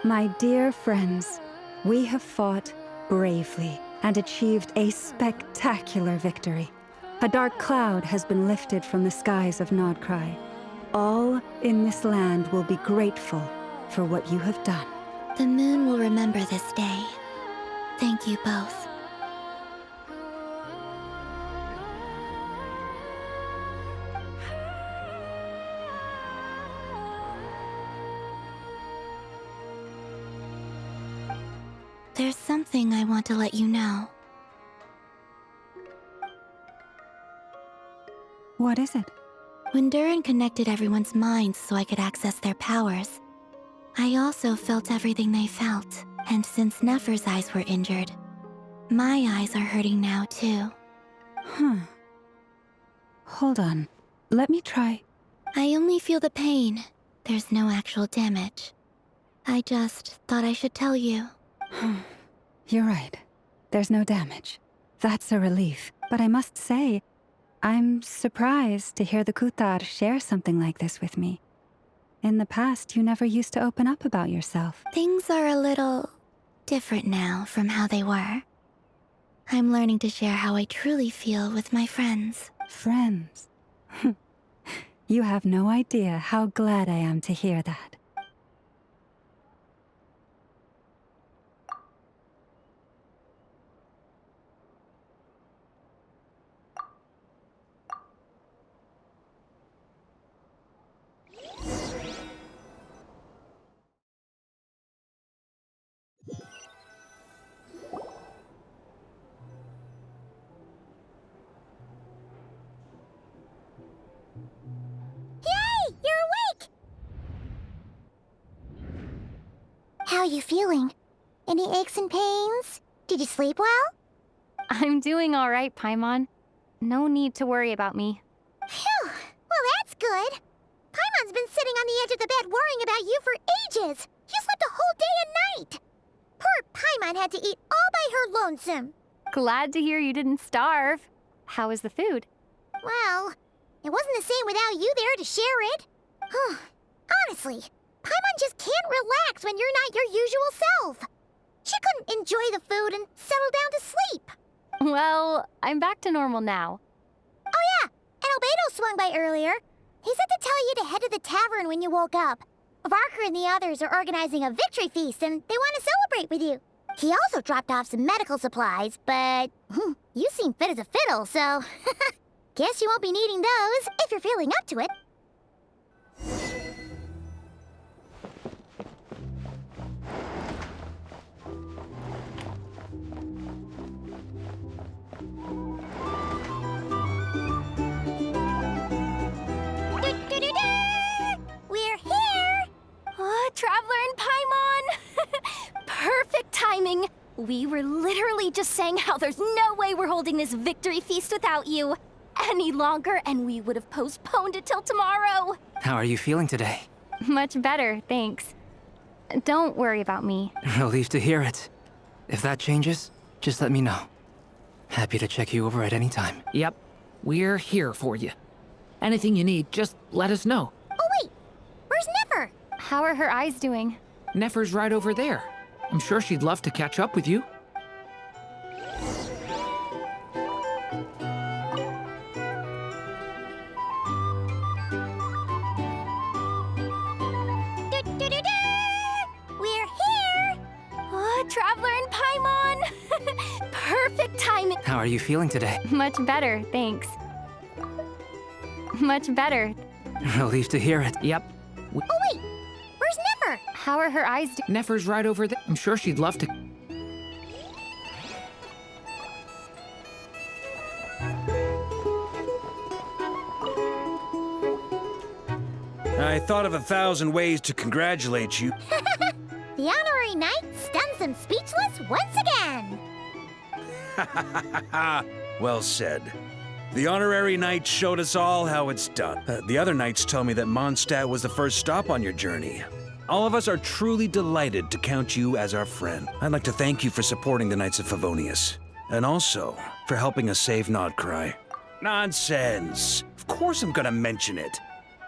My dear friends, we have fought bravely and achieved a spectacular victory. A dark cloud has been lifted from the skies of Nodcry. All in this land will be grateful for what you have done. The moon will remember this day. Thank you both. There's something I want to let you know. What is it? When Durin connected everyone's minds so I could access their powers, I also felt everything they felt. And since Nefer's eyes were injured, my eyes are hurting now too. Hold on. Let me try. I only feel the pain. There's no actual damage. I just thought I should tell you. You're right. There's no damage. That's a relief. But I must say, I'm surprised to hear the Kutar share something like this with me. In the past, you never used to open up about yourself. Things are a little different now from how they were. I'm learning to share how I truly feel with my friends. Friends? You have no idea how glad I am to hear that. Yay! You're awake! How are you feeling? Any aches and pains? Did you sleep well? I'm doing all right, Paimon. No need to worry about me. Phew! Well, that's good. Paimon's been sitting on the edge of the bed worrying about you for ages. You slept a whole day and night. Poor Paimon had to eat all by her lonesome. Glad to hear you didn't starve. How was the food? Well, it wasn't the same without you there to share it. Honestly, Paimon just can't relax when you're not your usual self. She couldn't enjoy the food and settle down to sleep. Well, I'm back to normal now. Oh yeah, and Albedo swung by earlier. He said to tell you to head to the tavern when you woke up. Varker and the others are organizing a victory feast and they want to celebrate with you. He also dropped off some medical supplies, but you seem fit as a fiddle, so guess you won't be needing those if you're feeling up to it. We're here! Oh, Traveler and Paimon! Perfect timing! We were literally just saying how there's no way we're holding this victory feast without you any longer, and we would have postponed it till tomorrow. How are you feeling today? Much better, thanks. Don't worry about me. Relieved to hear it. If that changes, just let me know. Happy to check you over at any time. Yep, we're here for you. Anything you need, just let us know. Oh wait, where's Nefer? How are her eyes doing? Nefer's right over there. I'm sure she'd love to catch up with you. We're here! Oh, Traveler and Paimon! Perfect timing! How are you feeling today? Much better, thanks. Much better. Relieved to hear it. Yep. Oh wait, where's Nefer? How are her eyes doing? Nefer's right over there. I'm sure she'd love to. I thought of 1,000 ways to congratulate you. The honorary knight stuns them speechless once again. Well said. The honorary knight showed us all how it's done. The other knights tell me that Mondstadt was the first stop on your journey. All of us are truly delighted to count you as our friend. I'd like to thank you for supporting the Knights of Favonius, and also for helping us save Nodcry. Nonsense! Of course I'm gonna mention it.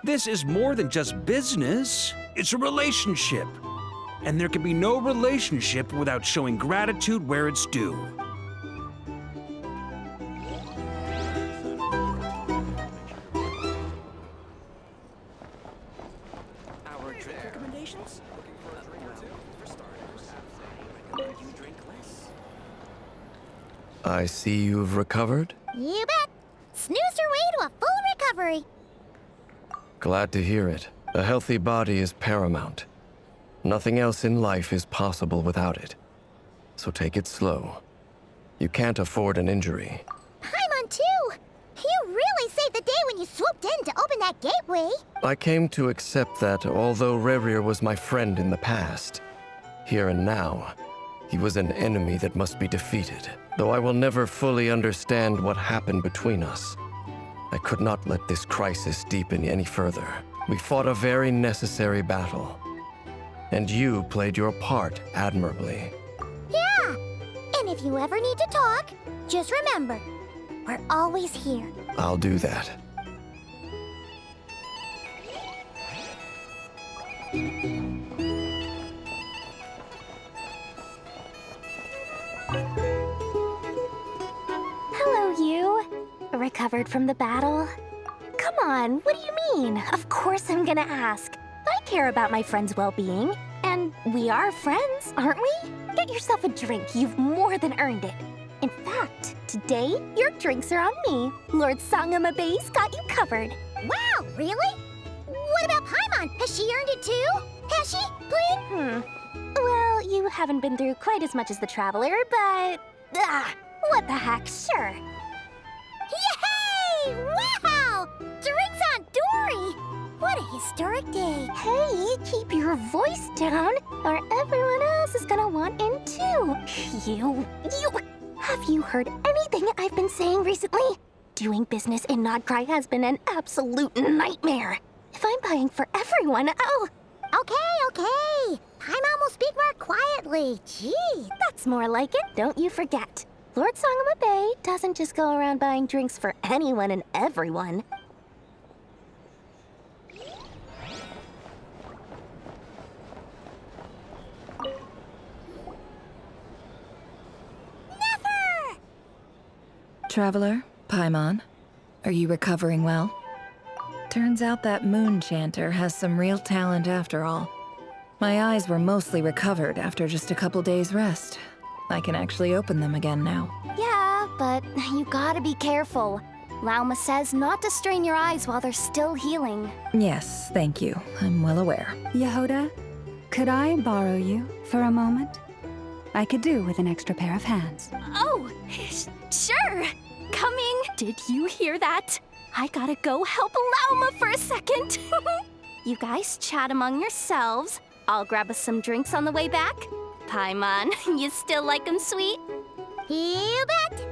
This is more than just business. It's a relationship. And there can be no relationship without showing gratitude where it's due. Our drink recommendations? You drink less. I see you've recovered. You bet. Snoozed her way to a full recovery. Glad to hear it. A healthy body is paramount. Nothing else in life is possible without it. So take it slow. You can't afford an injury. Paimon too! You really saved the day when you swooped in to open that gateway. I came to accept that although Rerir was my friend in the past, here and now, he was an enemy that must be defeated. Though I will never fully understand what happened between us, I could not let this crisis deepen any further. We fought a very necessary battle, and you played your part admirably. Yeah! And if you ever need to talk, just remember, we're always here. I'll do that. Hello, you. Recovered from the battle? Come on, what do you mean? Of course I'm gonna ask. I care about my friend's well-being. And we are friends, aren't we? Get yourself a drink. You've more than earned it. In fact, today, your drinks are on me. Lord Sangamabe's got you covered. Wow, really? What about Paimon? Has she earned it too? Has she, Blink? Well, you haven't been through quite as much as the Traveler, but... what the heck, sure. Yay! Wow! Drinks on Dory! What a historic day. Hey, keep your voice down, or everyone else is gonna want in too. You... Have you heard anything I've been saying recently? Doing business in Nodcry has been an absolute nightmare. If I'm buying for everyone, oh... Okay. Paimon will speak more quietly. Gee. That's more like it. Don't you forget. Lord Sangamabe doesn't just go around buying drinks for anyone and everyone. Never! Traveler, Paimon, are you recovering well? Turns out that moon chanter has some real talent after all. My eyes were mostly recovered after just a couple days' rest. I can actually open them again now. Yeah, but you gotta be careful. Lauma says not to strain your eyes while they're still healing. Yes, thank you. I'm well aware. Yehoda, could I borrow you for a moment? I could do with an extra pair of hands. Oh, sure. Coming. Did you hear that? I gotta go help Lauma for a second. You guys chat among yourselves. I'll grab us some drinks on the way back. Paimon, you still like 'em sweet? You bet!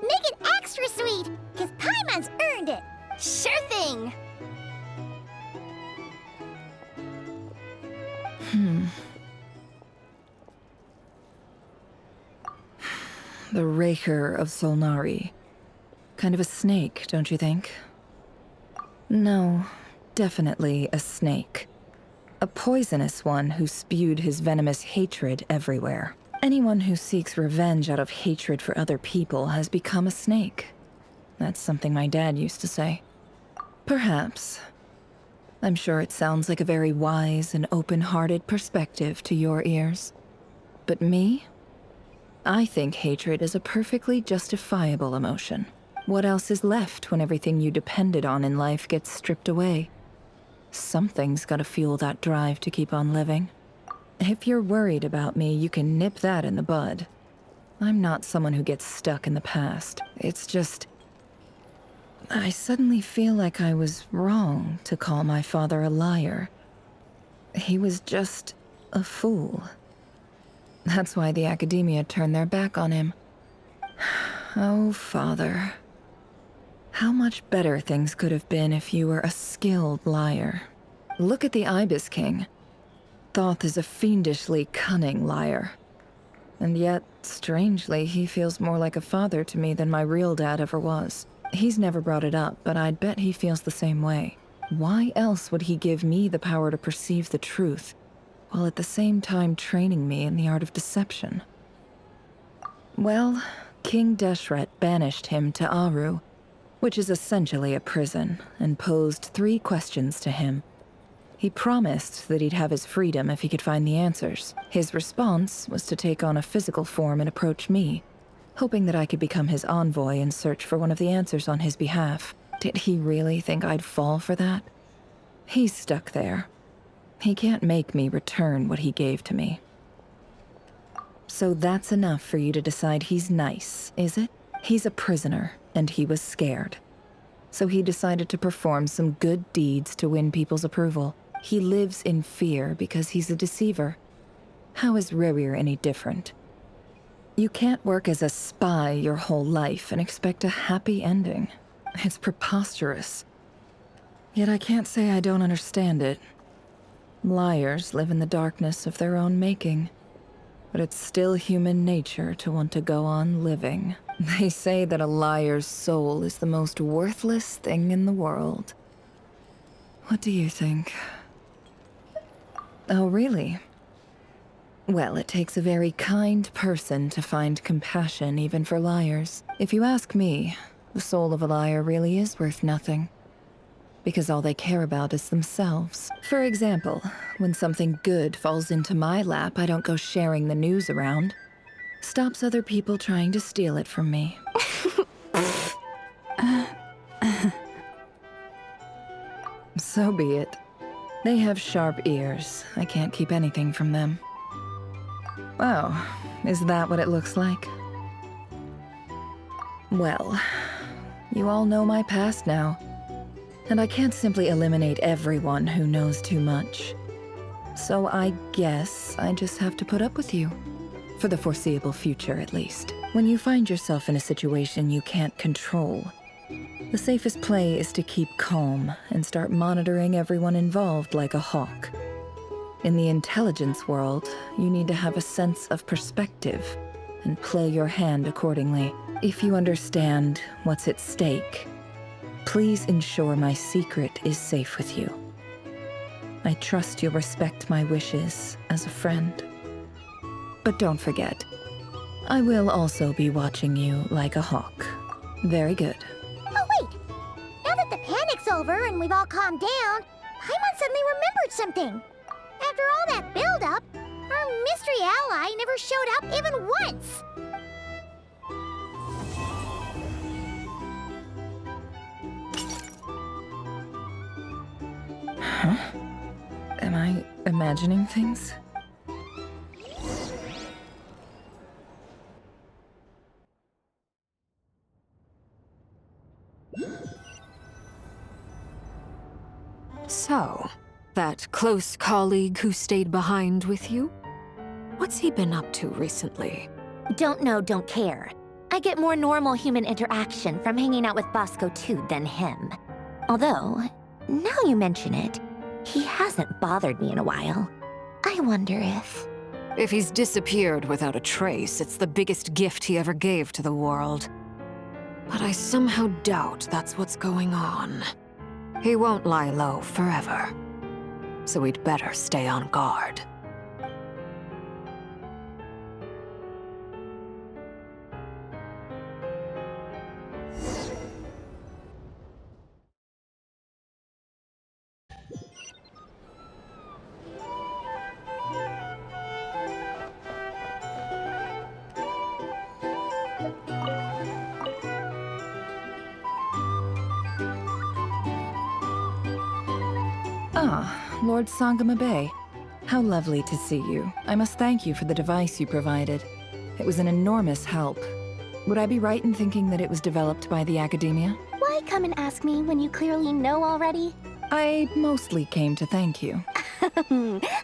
Make it extra sweet, because Paimon's earned it. Sure thing! The Raker of Solnari. Kind of a snake, don't you think? No, definitely a snake. A poisonous one who spewed his venomous hatred everywhere. Anyone who seeks revenge out of hatred for other people has become a snake. That's something my dad used to say. Perhaps. I'm sure it sounds like a very wise and open-hearted perspective to your ears. But me? I think hatred is a perfectly justifiable emotion. What else is left when everything you depended on in life gets stripped away? Something's gotta fuel that drive to keep on living. If you're worried about me, you can nip that in the bud. I'm not someone who gets stuck in the past. It's just... I suddenly feel like I was wrong to call my father a liar. He was just a fool. That's why the Academia turned their back on him. Oh, Father. How much better things could have been if you were a skilled liar. Look at the Ibis King. Thoth is a fiendishly cunning liar. And yet, strangely, he feels more like a father to me than my real dad ever was. He's never brought it up, but I'd bet he feels the same way. Why else would he give me the power to perceive the truth, while at the same time training me in the art of deception? Well, King Deshret banished him to Aru, which is essentially a prison, and posed 3 questions to him. He promised that he'd have his freedom if he could find the answers. His response was to take on a physical form and approach me. hoping that I could become his envoy and search for one of the answers on his behalf. Did he really think I'd fall for that? He's stuck there. He can't make me return what he gave to me. So that's enough for you to decide he's nice, is it? He's a prisoner, and he was scared. So he decided to perform some good deeds to win people's approval. He lives in fear because he's a deceiver. How is Rerir any different? You can't work as a spy your whole life and expect a happy ending. It's preposterous. Yet I can't say I don't understand it. Liars live in the darkness of their own making. But it's still human nature to want to go on living. They say that a liar's soul is the most worthless thing in the world. What do you think? Oh, really? Well, it takes a very kind person to find compassion even for liars. If you ask me, the soul of a liar really is worth nothing. Because all they care about is themselves. For example, when something good falls into my lap, I don't go sharing the news around. Stops other people trying to steal it from me. So be it. They have sharp ears. I can't keep anything from them. Wow, is that what it looks like? Well, you all know my past now. And I can't simply eliminate everyone who knows too much. So I guess I just have to put up with you. For the foreseeable future, at least. When you find yourself in a situation you can't control, the safest play is to keep calm and start monitoring everyone involved like a hawk. In the intelligence world, you need to have a sense of perspective and play your hand accordingly. If you understand what's at stake, please ensure my secret is safe with you. I trust you'll respect my wishes as a friend. But don't forget, I will also be watching you like a hawk. Very good. Oh, wait! Now that the panic's over and we've all calmed down, Paimon suddenly remembered something. After all that build-up, our mystery ally never showed up even once. Huh? Am I imagining things? So, that close colleague who stayed behind with you? What's he been up to recently? Don't know, don't care. I get more normal human interaction from hanging out with Bosco too than him. Although, now you mention it, he hasn't bothered me in a while. I wonder if... If he's disappeared without a trace, it's the biggest gift he ever gave to the world. But I somehow doubt that's what's going on. He won't lie low forever. So we'd better stay on guard. Ah, Lord Sangama Bay. How lovely to see you. I must thank you for the device you provided. It was an enormous help. Would I be right in thinking that it was developed by the Academia? Why come and ask me when you clearly know already? I mostly came to thank you.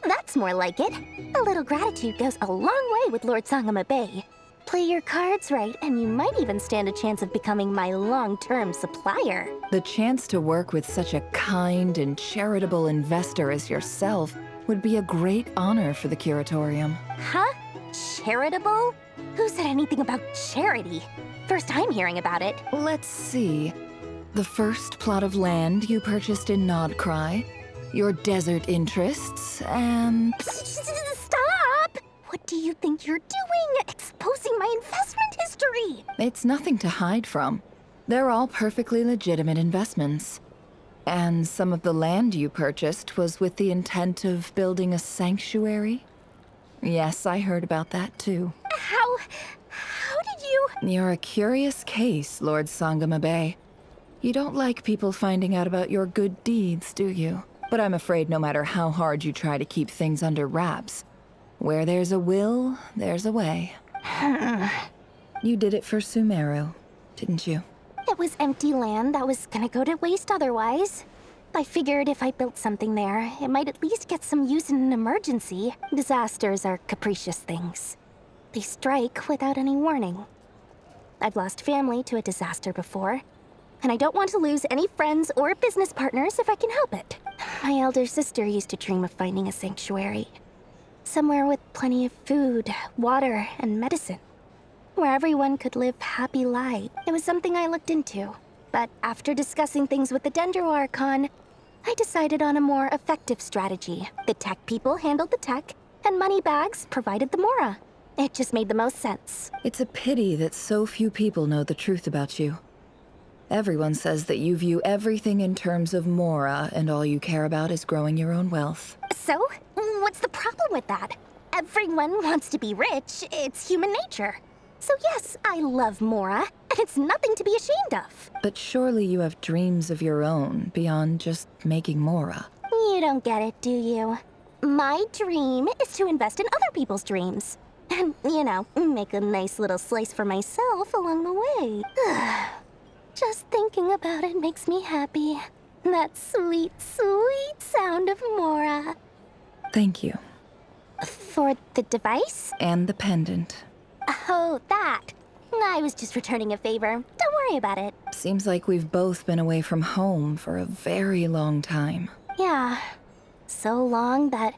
That's more like it. A little gratitude goes a long way with Lord Sangama Bay. Play your cards right, and you might even stand a chance of becoming my long-term supplier. The chance to work with such a kind and charitable investor as yourself would be a great honor for the Curatorium. Huh? Charitable? Who said anything about charity? First time hearing about it. Let's see. The first plot of land you purchased in Nodcry, your desert interests, and... Stop! What do you think you're doing? Exposing my investment history! It's nothing to hide from. They're all perfectly legitimate investments. And some of the land you purchased was with the intent of building a sanctuary? Yes, I heard about that too. How did you... You're a curious case, Lord Sangamabe. You don't like people finding out about your good deeds, do you? But I'm afraid no matter how hard you try to keep things under wraps, where there's a will, there's a way. You did it for Sumeru, didn't you? It was empty land that was gonna go to waste otherwise. I figured if I built something there, it might at least get some use in an emergency. Disasters are capricious things. They strike without any warning. I've lost family to a disaster before, and I don't want to lose any friends or business partners if I can help it. My elder sister used to dream of finding a sanctuary. Somewhere with plenty of food, water, and medicine. Where everyone could live happy lives. It was something I looked into. But after discussing things with the Dendro Archon, I decided on a more effective strategy. The tech people handled the tech, and Moneybags provided the Mora. It just made the most sense. It's a pity that so few people know the truth about you. Everyone says that you view everything in terms of Mora, and all you care about is growing your own wealth. So, what's the problem with that? Everyone wants to be rich. It's human nature. So yes, I love Mora, and it's nothing to be ashamed of. But surely you have dreams of your own, beyond just making Mora. You don't get it, do you? My dream is to invest in other people's dreams. And, you know, make a nice little slice for myself along the way. Just thinking about it makes me happy. That sweet, sweet sound of Mora. Thank you. For the device? And the pendant. Oh, that. I was just returning a favor. Don't worry about it. Seems like we've both been away from home for a very long time. Yeah. So long that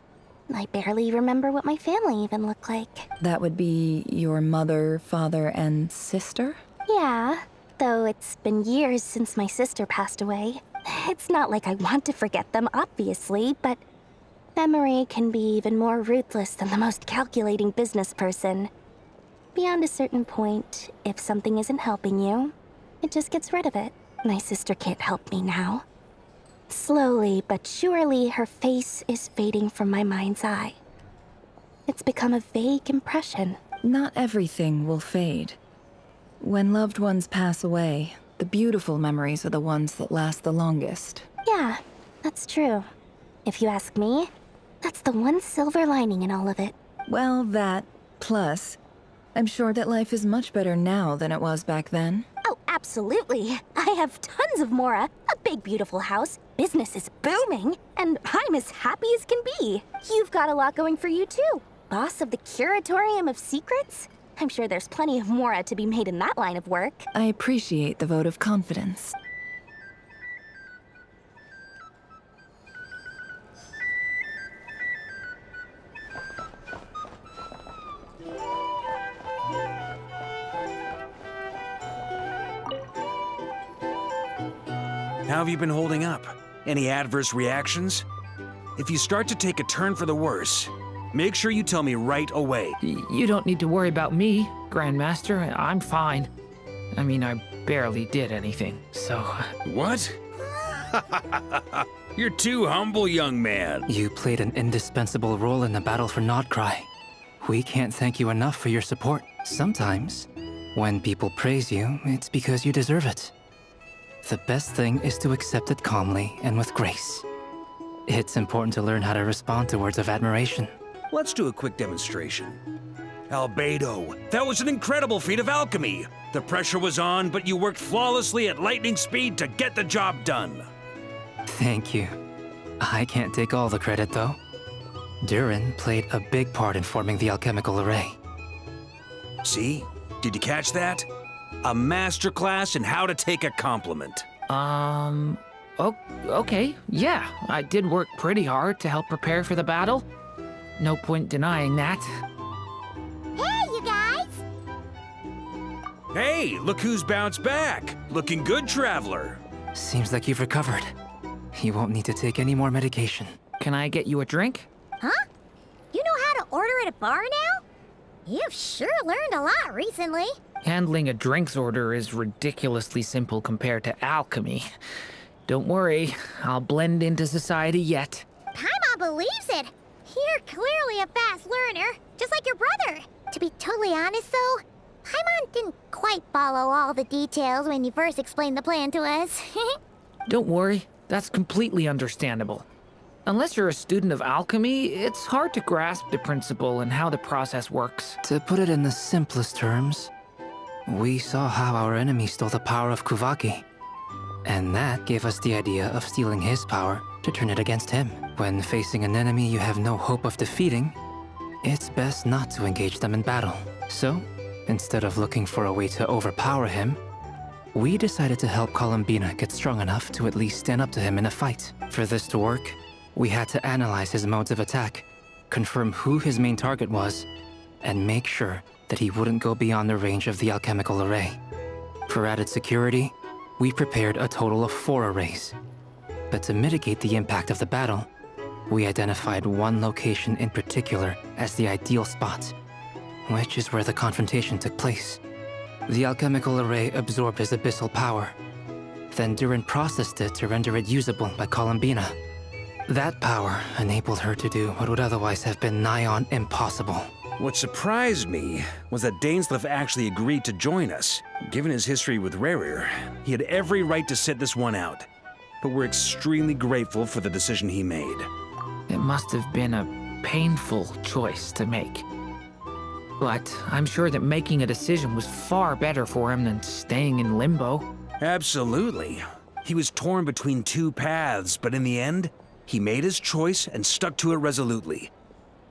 I barely remember what my family even looked like. That would be your mother, father, and sister? Yeah, though it's been years since my sister passed away. It's not like I want to forget them, obviously, but memory can be even more ruthless than the most calculating business person. Beyond a certain point, if something isn't helping you, it just gets rid of it. My sister can't help me now. Slowly but surely, her face is fading from my mind's eye. It's become a vague impression. Not everything will fade. When loved ones pass away, the beautiful memories are the ones that last the longest. Yeah, that's true. If you ask me, that's the one silver lining in all of it. Well, that, plus, I'm sure that life is much better now than it was back then. Oh, absolutely. I have tons of Mora, a big beautiful house, business is booming, and I'm as happy as can be. You've got a lot going for you too. Boss of the Curatorium of Secrets? I'm sure there's plenty of Mora to be made in that line of work. I appreciate the vote of confidence. How have you been holding up? Any adverse reactions? If you start to take a turn for the worse, make sure you tell me right away. You don't need to worry about me, Grandmaster. I'm fine. I mean, I barely did anything, so... What? You're too humble, young man. You played an indispensable role in the battle for Nodcry. We can't thank you enough for your support. Sometimes, when people praise you, it's because you deserve it. The best thing is to accept it calmly and with grace. It's important to learn how to respond to words of admiration. Let's do a quick demonstration. Albedo, that was an incredible feat of alchemy. The pressure was on, but you worked flawlessly at lightning speed to get the job done. Thank you. I can't take all the credit, though. Durin played a big part in forming the alchemical array. See? Did you catch that? A masterclass in how to take a compliment. Okay, yeah. I did work pretty hard to help prepare for the battle. No point denying that. Hey, you guys! Hey, look who's bounced back. Looking good, Traveler. Seems like you've recovered. You won't need to take any more medication. Can I get you a drink? Huh? You know how to order at a bar now? You've sure learned a lot recently. Handling a drinks order is ridiculously simple compared to alchemy. Don't worry, I'll blend into society yet. Paimon believes it. You're clearly a fast learner, just like your brother. To be totally honest, though, Paimon didn't quite follow all the details when you first explained the plan to us. Don't worry, that's completely understandable. Unless you're a student of alchemy, it's hard to grasp the principle and how the process works. To put it in the simplest terms, we saw how our enemy stole the power of Kuvaki. And that gave us the idea of stealing his power to turn it against him. When facing an enemy you have no hope of defeating, it's best not to engage them in battle. So, instead of looking for a way to overpower him, we decided to help Columbina get strong enough to at least stand up to him in a fight. For this to work, we had to analyze his modes of attack, confirm who his main target was, and make sure that he wouldn't go beyond the range of the alchemical array. For added security, we prepared a total of 4 arrays. But to mitigate the impact of the battle, we identified one location in particular as the ideal spot, which is where the confrontation took place. The alchemical array absorbed his abyssal power. Then Durin processed it to render it usable by Columbina. That power enabled her to do what would otherwise have been nigh on impossible. What surprised me was that Dainsleif actually agreed to join us. Given his history with Rerir, he had every right to sit this one out. But we're extremely grateful for the decision he made. It must have been a painful choice to make. But I'm sure that making a decision was far better for him than staying in limbo. Absolutely. He was torn between 2 paths, but in the end, he made his choice and stuck to it resolutely.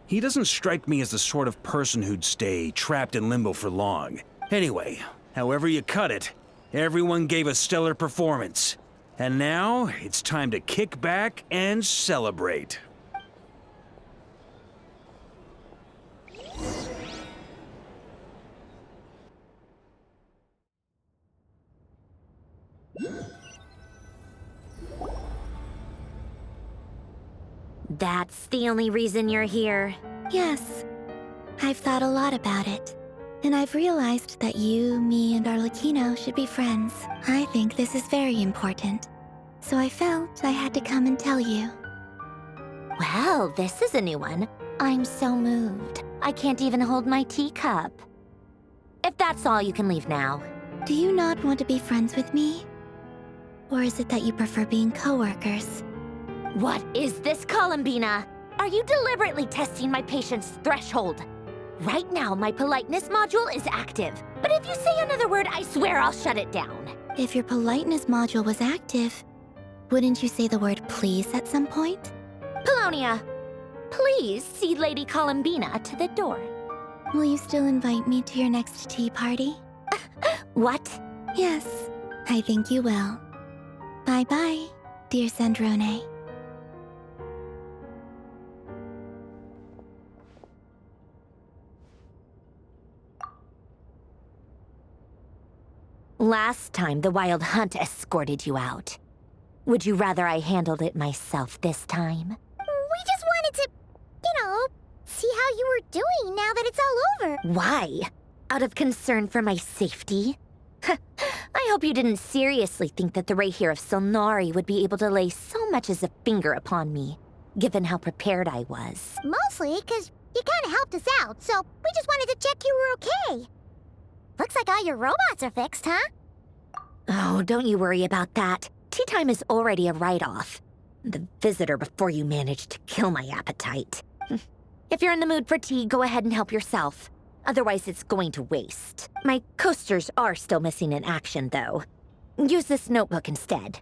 He doesn't strike me as the sort of person who'd stay trapped in limbo for long. Anyway, however you cut it, everyone gave a stellar performance. And now, it's time to kick back and celebrate. That's the only reason you're here? Yes. I've thought a lot about it. And I've realized that you, me, and Arlecchino should be friends. I think this is very important. So I felt I had to come and tell you. Well, this is a new one. I'm so moved. I can't even hold my teacup. If that's all, you can leave now. Do you not want to be friends with me? Or is it that you prefer being co-workers? What is this, Columbina? Are you deliberately testing my patience threshold? Right now, my politeness module is active. But if you say another word, I swear I'll shut it down. If your politeness module was active, wouldn't you say the word please at some point? Paulownia, please see Lady Columbina to the door. Will you still invite me to your next tea party? What? Yes, I think you will. Bye-bye, dear Sandrone. Last time, the Wild Hunt escorted you out. Would you rather I handled it myself this time? We just wanted to, see how you were doing now that it's all over. Why? Out of concern for my safety? I hope you didn't seriously think that the Rayhir of Silnari would be able to lay so much as a finger upon me, given how prepared I was. Mostly because you kind of helped us out, so we just wanted to check you were okay. Looks like all your robots are fixed, huh? Oh, don't you worry about that. Tea time is already a write-off. The visitor before you managed to kill my appetite. If you're in the mood for tea, go ahead and help yourself. Otherwise, it's going to waste. My coasters are still missing in action, though. Use this notebook instead.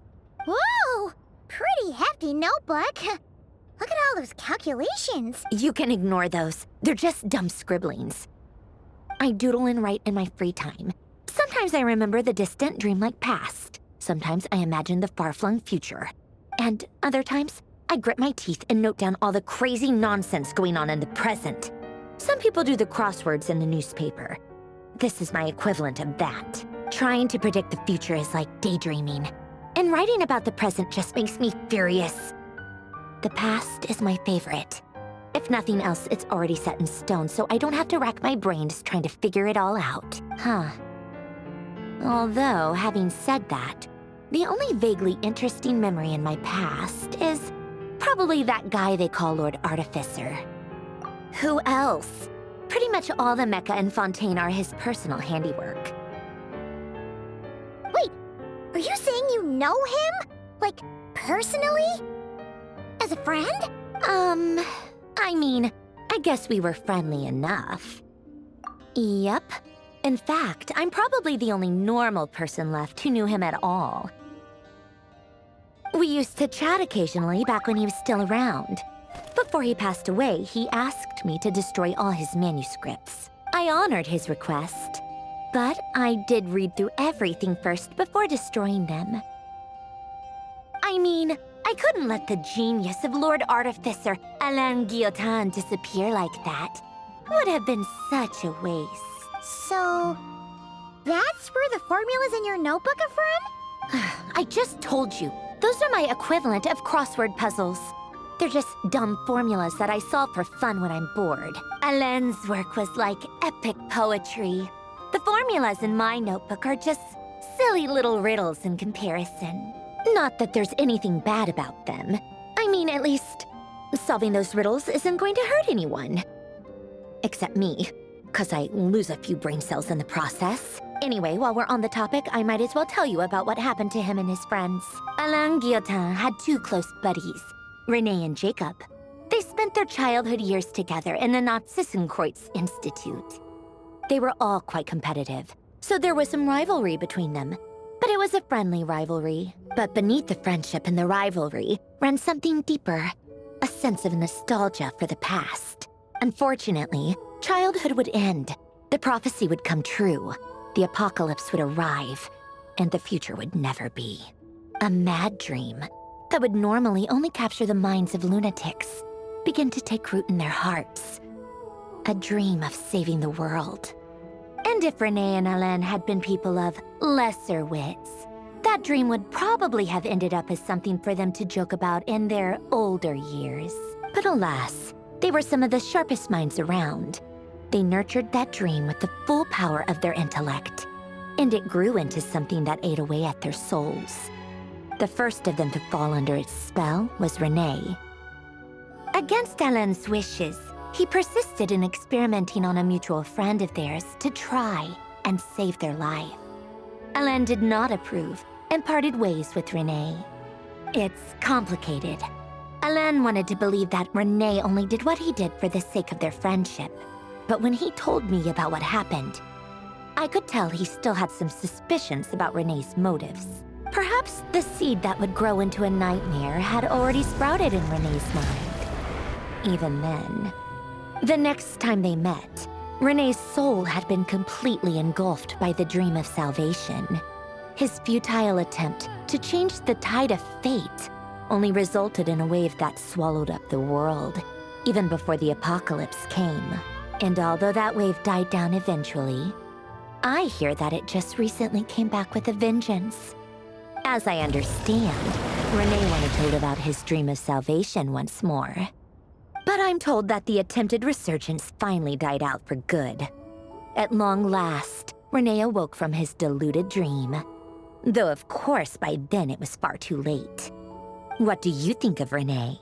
Whoa! Pretty hefty notebook. Look at all those calculations. You can ignore those. They're just dumb scribblings. I doodle and write in my free time. Sometimes I remember the distant, dreamlike past. Sometimes I imagine the far-flung future. And other times, I grit my teeth and note down all the crazy nonsense going on in the present. Some people do the crosswords in the newspaper. This is my equivalent of that. Trying to predict the future is like daydreaming. And writing about the present just makes me furious. The past is my favorite. If nothing else, it's already set in stone, so I don't have to rack my brains trying to figure it all out. Huh. Although, having said that, the only vaguely interesting memory in my past is probably that guy they call Lord Artificer. Who else? Pretty much all the mecha in Fontaine are his personal handiwork. Wait, are you saying you know him? Like, personally? As a friend? I mean, I guess we were friendly enough. Yep. In fact, I'm probably the only normal person left who knew him at all. We used to chat occasionally back when he was still around. Before he passed away, he asked me to destroy all his manuscripts. I honored his request, but I did read through everything first before destroying them. I mean, I couldn't let the genius of Lord Artificer Alain Guillotin disappear like that. Would have been such a waste. So, that's where the formulas in your notebook are from? I just told you. Those are my equivalent of crossword puzzles. They're just dumb formulas that I solve for fun when I'm bored. Alain's work was like epic poetry. The formulas in my notebook are just silly little riddles in comparison. Not that there's anything bad about them. I mean, at least, solving those riddles isn't going to hurt anyone. Except me, because I lose a few brain cells in the process. Anyway, while we're on the topic, I might as well tell you about what happened to him and his friends. Alain Guillotin had two close buddies, Renee and Jacob. They spent their childhood years together in the Narzissenkreuz Institute. They were all quite competitive, so there was some rivalry between them. But it was a friendly rivalry. But beneath the friendship and the rivalry ran something deeper, a sense of nostalgia for the past. Unfortunately, childhood would end, the prophecy would come true, the apocalypse would arrive, and the future would never be. A mad dream that would normally only capture the minds of lunatics begin to take root in their hearts. A dream of saving the world. And if Renee and Alain had been people of lesser wits, that dream would probably have ended up as something for them to joke about in their older years. But alas, they were some of the sharpest minds around. They nurtured that dream with the full power of their intellect, and it grew into something that ate away at their souls. The first of them to fall under its spell was Renee. Against Alain's wishes, he persisted in experimenting on a mutual friend of theirs to try and save their life. Alain did not approve and parted ways with Renee. It's complicated. Alain wanted to believe that Renee only did what he did for the sake of their friendship. But when he told me about what happened, I could tell he still had some suspicions about Renee's motives. Perhaps the seed that would grow into a nightmare had already sprouted in Renee's mind. Even then, the next time they met, Renee's soul had been completely engulfed by the dream of salvation. His futile attempt to change the tide of fate only resulted in a wave that swallowed up the world, even before the apocalypse came. And although that wave died down eventually, I hear that it just recently came back with a vengeance. As I understand, Renee wanted to live out his dream of salvation once more. But I'm told that the attempted resurgence finally died out for good. At long last, Renee awoke from his deluded dream. Though of course by then it was far too late. What do you think of Renee?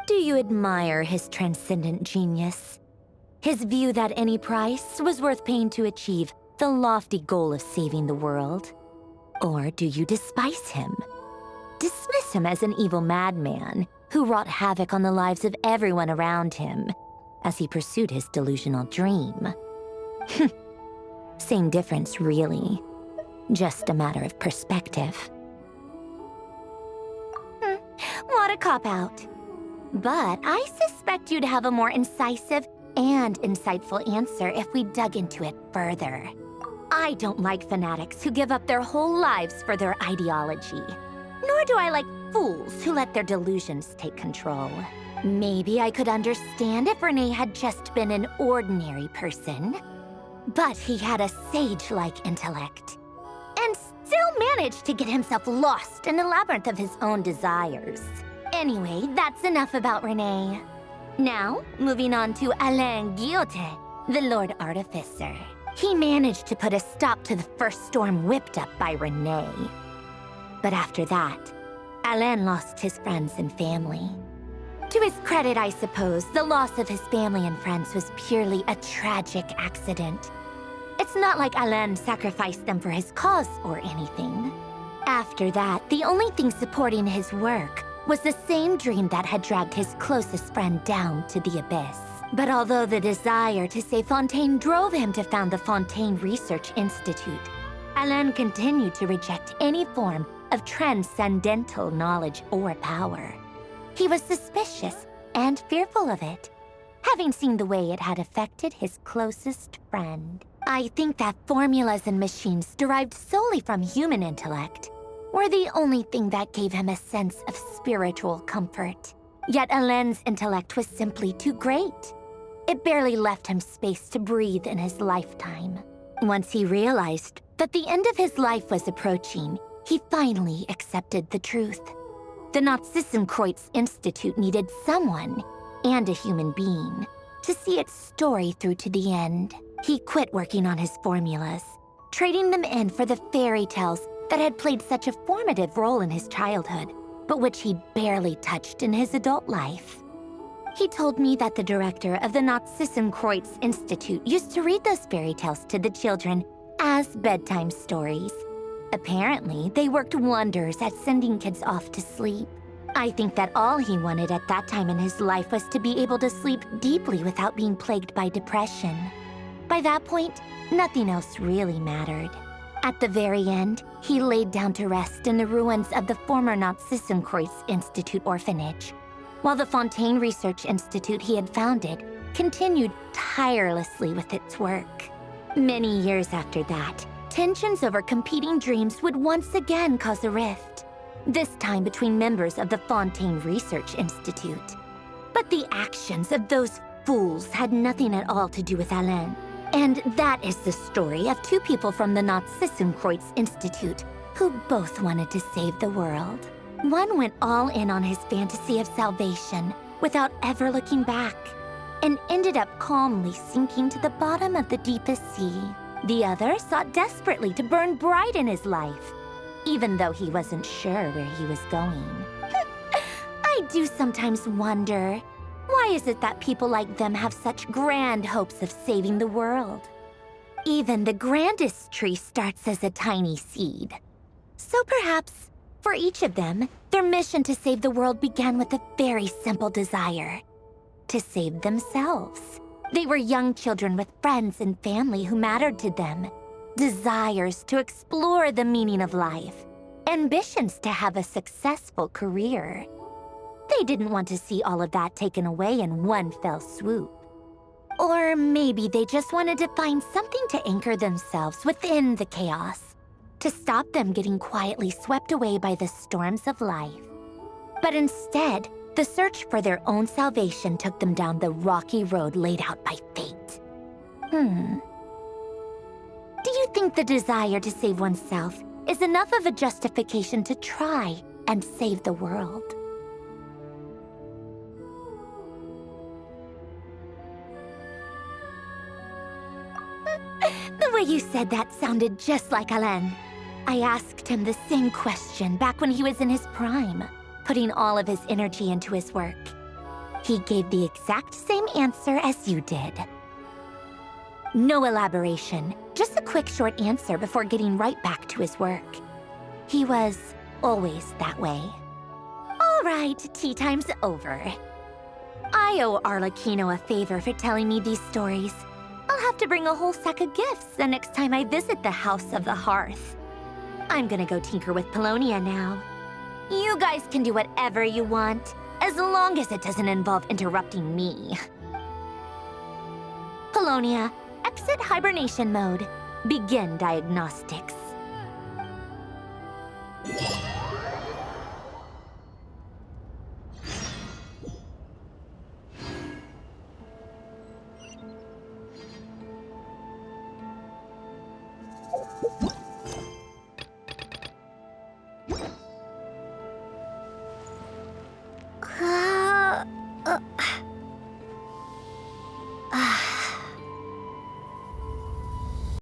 Do you admire his transcendent genius? His view that any price was worth paying to achieve the lofty goal of saving the world? Or do you despise him? Dismiss him as an evil madman who wrought havoc on the lives of everyone around him as he pursued his delusional dream? Same difference, really. Just a matter of perspective. What a cop-out. But I suspect you'd have a more incisive and insightful answer if we dug into it further. I don't like fanatics who give up their whole lives for their ideology. Nor do I like fools who let their delusions take control. Maybe I could understand if Renee had just been an ordinary person. But he had a sage-like intellect. And still managed to get himself lost in the labyrinth of his own desires. Anyway, that's enough about Renee. Now, moving on to Alain Guillotin, the Lord Artificer. He managed to put a stop to the first storm whipped up by Renee. But after that, Alain lost his friends and family. To his credit, I suppose, the loss of his family and friends was purely a tragic accident. It's not like Alain sacrificed them for his cause or anything. After that, the only thing supporting his work was the same dream that had dragged his closest friend down to the abyss. But although the desire to save Fontaine drove him to found the Fontaine Research Institute, Alain continued to reject any form of transcendental knowledge or power. He was suspicious and fearful of it, having seen the way it had affected his closest friend. I think that formulas and machines derived solely from human intellect were the only thing that gave him a sense of spiritual comfort. Yet Alain's intellect was simply too great. It barely left him space to breathe in his lifetime. Once he realized that the end of his life was approaching, he finally accepted the truth. The Nazissenkreuz Institute needed someone, and a human being, to see its story through to the end. He quit working on his formulas, trading them in for the fairy tales that had played such a formative role in his childhood, but which he barely touched in his adult life. He told me that the director of the Nazissenkreuz Institute used to read those fairy tales to the children as bedtime stories. Apparently, they worked wonders at sending kids off to sleep. I think that all he wanted at that time in his life was to be able to sleep deeply without being plagued by depression. By that point, nothing else really mattered. At the very end, he laid down to rest in the ruins of the former Nazissenkreuz Institute orphanage, while the Fontaine Research Institute he had founded continued tirelessly with its work. Many years after that, tensions over competing dreams would once again cause a rift, this time between members of the Fontaine Research Institute. But the actions of those fools had nothing at all to do with Alain. And that is the story of two people from the Nazissenkreuz Institute who both wanted to save the world. One went all in on his fantasy of salvation without ever looking back, and ended up calmly sinking to the bottom of the deepest sea. The other sought desperately to burn bright in his life, even though he wasn't sure where he was going. I do sometimes wonder, why is it that people like them have such grand hopes of saving the world? Even the grandest tree starts as a tiny seed. So perhaps, for each of them, their mission to save the world began with a very simple desire: to save themselves. They were young children with friends and family who mattered to them, desires to explore the meaning of life, ambitions to have a successful career. They didn't want to see all of that taken away in one fell swoop. Or maybe they just wanted to find something to anchor themselves within the chaos, to stop them getting quietly swept away by the storms of life. But instead, the search for their own salvation took them down the rocky road laid out by fate. Do you think the desire to save oneself is enough of a justification to try and save the world? The way you said that sounded just like Alain. I asked him the same question back when he was in his prime, putting all of his energy into his work. He gave the exact same answer as you did. No elaboration, just a quick short answer before getting right back to his work. He was always that way. All right, tea time's over. I owe Arlecchino a favor for telling me these stories. I'll have to bring a whole sack of gifts the next time I visit the House of the Hearth. I'm gonna go tinker with Polonia now. You guys can do whatever you want, as long as it doesn't involve interrupting me. Polonia, exit hibernation mode. Begin diagnostics.